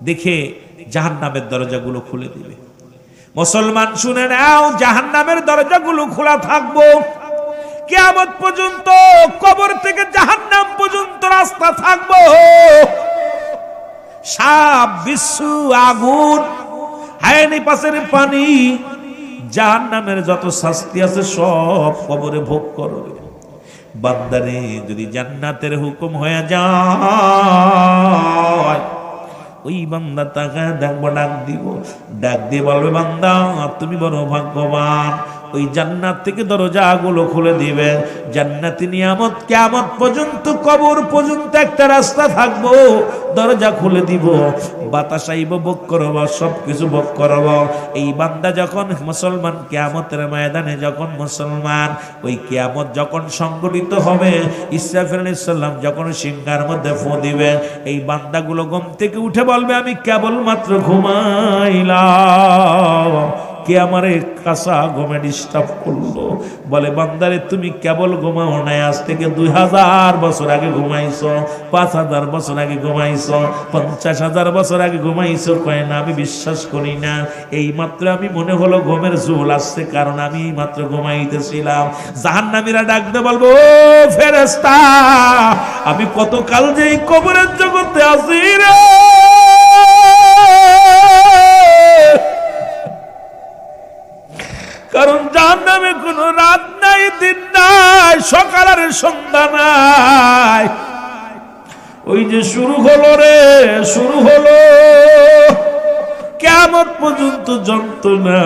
[SPEAKER 1] দেখে জাহান্নামের দরজাগুলো খুলে দিবে। মুসলমান শুনে নাও, জাহান্নামের দরজাগুলো খোলা থাকবো কিয়ামত পর্যন্ত, কবর থেকে জাহান্নাম পর্যন্ত রাস্তা থাকবো। সাপ, বিচ্ছু, আগুন, হায়নি পাশের পানি, জাহান্নামের যত শাস্তি আছে সব কবরে ভোগ করবে। বান্দারে যদি জান্নাতের হুকুম হয়ে যায়, ওই বান্দা তাকে দেখবো, ডাক দিব, ডাক দিয়ে বলবে বান্দা তুমি বড় ভাগ্যবান। ওই জান্নাত থেকে দরজাগুলো খুলে দিবে, জান্নাতি নিয়ামত কিয়ামত পর্যন্ত, কবর পর্যন্ত একটা রাস্তা থাকবো, দরজা খুলে দিব, বাতাস আইব, ভোগ করব, সবকিছু ভোগ করব। এই বান্দা যখন মুসলমান কিয়ামতের ময়দানে, যখন মুসলমান ওই কিয়ামত যখন সংগঠিত হবে, ইসরাফিল আলাইহিস সালাম যখন সিংহার মধ্যে ফু দিবে, এই বান্দাগুলো ঘুম থেকে উঠে বলবে আমি কেবলমাত্র ঘুমাইলাম, কে আমারে কাঁচা ঘুমে ডিস্টার্ব করলো। বলে বান্দারে তুমি কেবল ঘুমাও নাই, আজ থেকে 2000 বছর আগে ঘুমাইছো, 5000 বছর আগে ঘুমাইছো, 50,000 বছর আগে ঘুমাইছো। কয় না আমি বিশ্বাস করি না, এই মাত্র আমি মনে হলো ঘুমের ঝোল আসছে, কারণ আমি এই মাত্র ঘুমাইতেছিলাম। জাহান্নামীরা ডাকতে বলবো, ও ফেরেশতা আমি কতকাল যে এই কবরের জগতে আছি রে, কারণ জাহান্নামে কোনো রাত নাই, দিন নাই, সকাল আর সন্ধ্যা নাই। ওই যে শুরু হলো রে, শুরু হলো, কিয়ামত পর্যন্ত যন্ত্রণা।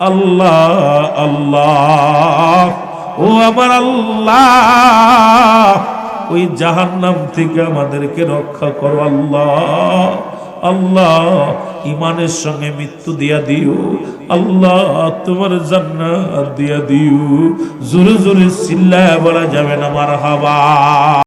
[SPEAKER 1] আল্লাহ আল্লাহ, ও আমার আল্লাহ, ওই জাহান্নাম থেকে আমাদেরকে রক্ষা করো আল্লাহ। আল্লাহ ইমানের সঙ্গে মৃত্যু দিয়া দিও, আল্লাহ তোমার জান্নাত দিয়া দিও। জোরে জোরে চিল্লায়া বলা যাবে না মারহাবা।